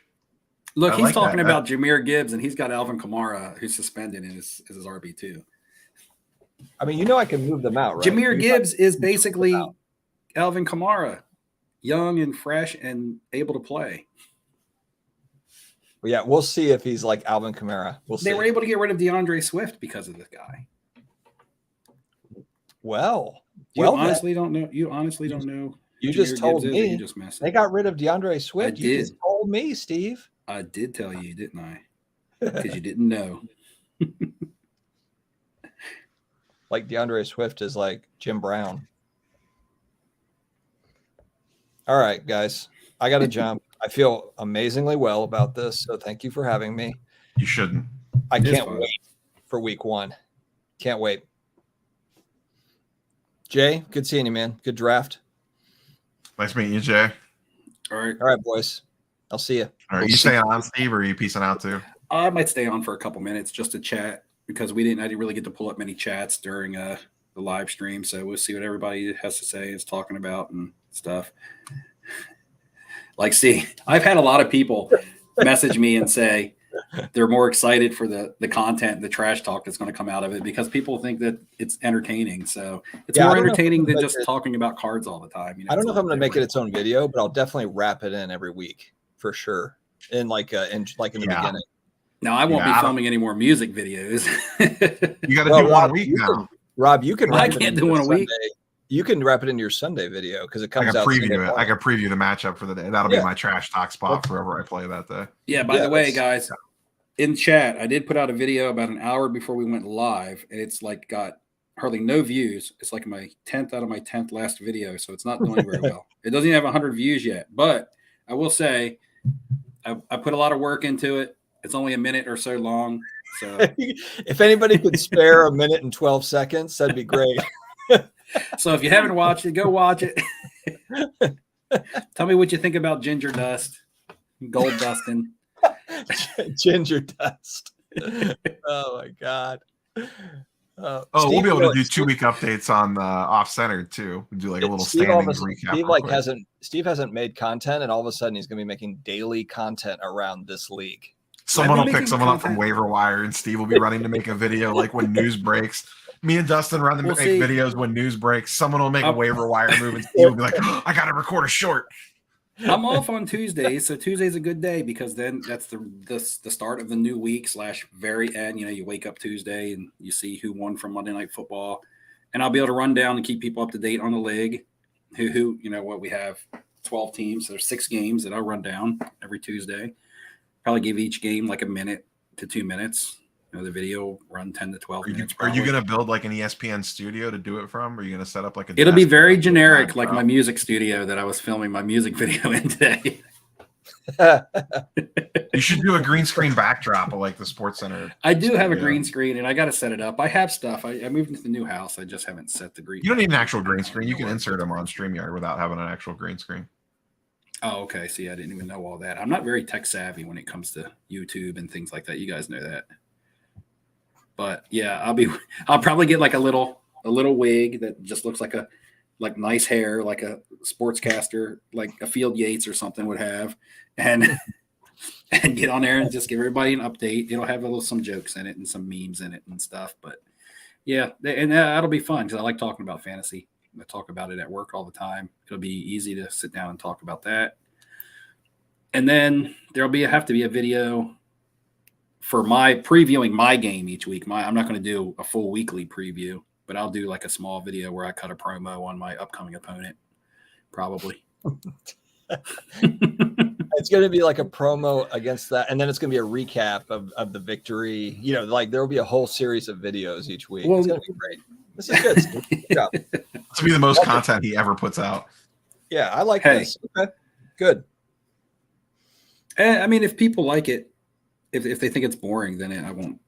Look, he's talking about Jahmyr Gibbs, and he's got Alvin Kamara, who's suspended and is his RB2. I mean, I can move them out, right? Jahmyr Gibbs is basically Alvin Kamara, young and fresh and able to play. Well, yeah, we'll see if he's like Alvin Kamara. We'll see. They were able to get rid of DeAndre Swift because of this guy. Well, you honestly don't know. You honestly don't know. You just told me. You just messed they got rid of DeAndre Swift. You just told me, Steve. I did tell you, didn't I? Because you didn't know. Like DeAndre Swift is like Jim Brown. All right, guys. I got to jump. I feel amazingly well about this, so thank you for having me. You shouldn't. I can't wait for week one. Can't wait. Jay, good seeing you, man. Good draft. Nice meeting you, Jay. All right. All right, boys. I'll see you. All right, you staying on, Steve, or are you peacing out too? I might stay on for a couple minutes just to chat because I didn't really get to pull up many chats during the live stream. So we'll see what everybody has to say, is talking about and stuff. Like, see, I've had a lot of people message me and say they're more excited for the content, the trash talk that's going to come out of it because people think that it's entertaining. So it's more entertaining than just talking about cards all the time. I don't know if I'm going to make it its own video, but I'll definitely wrap it in every week for sure. In the beginning. No, I won't be filming any more music videos. You got to do one a week now. Rob, you can. I can't do one a week. You can wrap it into your Sunday video because it I comes can out. preview it. I can preview the matchup for the day. That'll be Yeah. my trash talk spot for whoever I play that day. Yeah, by the way, that's- guys, in chat, I did put out a video about an hour before we went live, and it's like got hardly no views. It's like my 10th out of my 10th last video, so it's not doing very well. It doesn't even have 100 views yet, but I will say I put a lot of work into it. It's only a minute or so long. So if anybody could spare a minute and 12 seconds, that'd be great. so if you haven't watched it, go watch it. Tell me what you think about ginger dust, gold dusting. Ginger dust. Oh my god. We'll be able to do 2-week updates on the off center too. We'll do like a little standings recap. Steve hasn't made content, and all of a sudden he's going to be making daily content around this league. Someone will pick someone up from waiver wire, and Steve will be running to make a video like when news breaks. Me and Dustin run to make videos when news breaks. Someone will make a waiver wire move, and Steve will be like, oh, "I got to record a short." I'm off on Tuesdays, so Tuesday's a good day because then that's the start of the new week / very end. You know, you wake up Tuesday and you see who won from Monday Night Football, and I'll be able to run down and keep people up to date on the league. Who you know what we have 12 teams. So there's 6 games that I'll run down every Tuesday. Probably give each game like a minute to 2 minutes. You know, the video will run 10 to 12 minutes. Are you going to build like an ESPN studio to do it from? Or are you going to set up like a It'll be very generic, like my music studio that I was filming my music video in today. You should do a green screen backdrop of like the Sports Center. I do have a green screen, and I got to set it up. I have stuff. I moved into the new house. I just haven't set the green. You don't need an actual green screen. You can insert them on StreamYard without having an actual green screen. Oh, okay. See, I didn't even know all that. I'm not very tech savvy when it comes to YouTube and things like that. You guys know that. But yeah, I'll probably get like a little wig that just looks like nice hair, like a sportscaster, like a Field Yates or something would have, and get on there and just give everybody an update. It'll have some jokes in it and some memes in it and stuff. But yeah, and that'll be fun because I like talking about fantasy. I talk about it at work all the time. It'll be easy to sit down and talk about that. And then there'll have to be a video for my previewing my game each week. I'm not going to do a full weekly preview, but I'll do like a small video where I cut a promo on my upcoming opponent, probably. It's going to be like a promo against that, and then it's going to be a recap of the victory. You know, like there will be a whole series of videos each week. It's going to be great. This is good. Good job. This will be the most content he ever puts out. Yeah, I like this. Okay, good. I mean, if people like it, if they think it's boring, then I won't,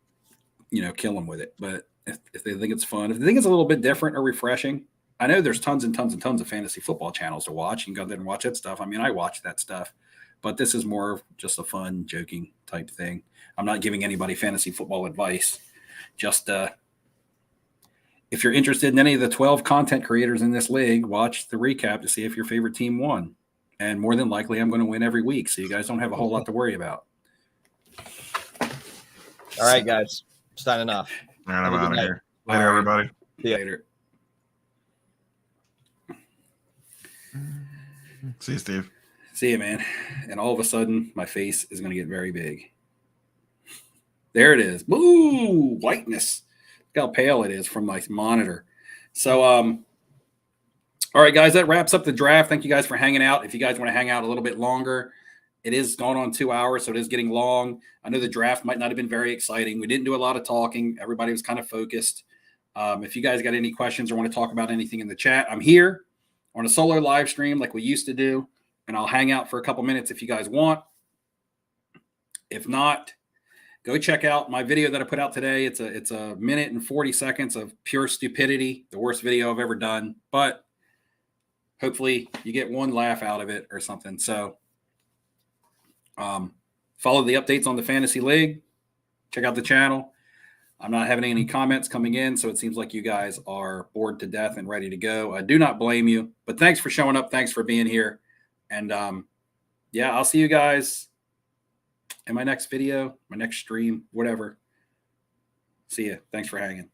kill them with it. But if they think it's fun, if they think it's a little bit different or refreshing, I know there's tons and tons and tons of fantasy football channels to watch. You can go there and watch that stuff. I mean, I watch that stuff, but this is more of just a fun, joking type thing. I'm not giving anybody fantasy football advice. Just if you're interested in any of the 12 content creators in this league, watch the recap to see if your favorite team won. And more than likely, I'm going to win every week, so you guys don't have a whole lot to worry about. All right, guys. Signing off. All right, I'm out of here. Later, everybody. Later. See you, Steve. See you, man. And all of a sudden, my face is going to get very big. There it is. Woo! Whiteness. Look how pale it is from my monitor. So, all right, guys, that wraps up the draft. Thank you guys for hanging out. If you guys want to hang out a little bit longer, it is going on 2 hours, so it is getting long. I know the draft might not have been very exciting. We didn't do a lot of talking. Everybody was kind of focused. If you guys got any questions or want to talk about anything in the chat, I'm here on a solo live stream like we used to do, and I'll hang out for a couple minutes if you guys want. If not, go check out my video that I put out today. It's a minute and 40 seconds of pure stupidity, the worst video I've ever done, but hopefully you get one laugh out of it or something. So follow the updates on the Fantasy League. Check out the channel. I'm not having any comments coming in, so it seems like you guys are bored to death and ready to go. I do not blame you, but thanks for showing up. Thanks for being here. And yeah, I'll see you guys in my next video, my next stream, whatever. See ya. Thanks for hanging.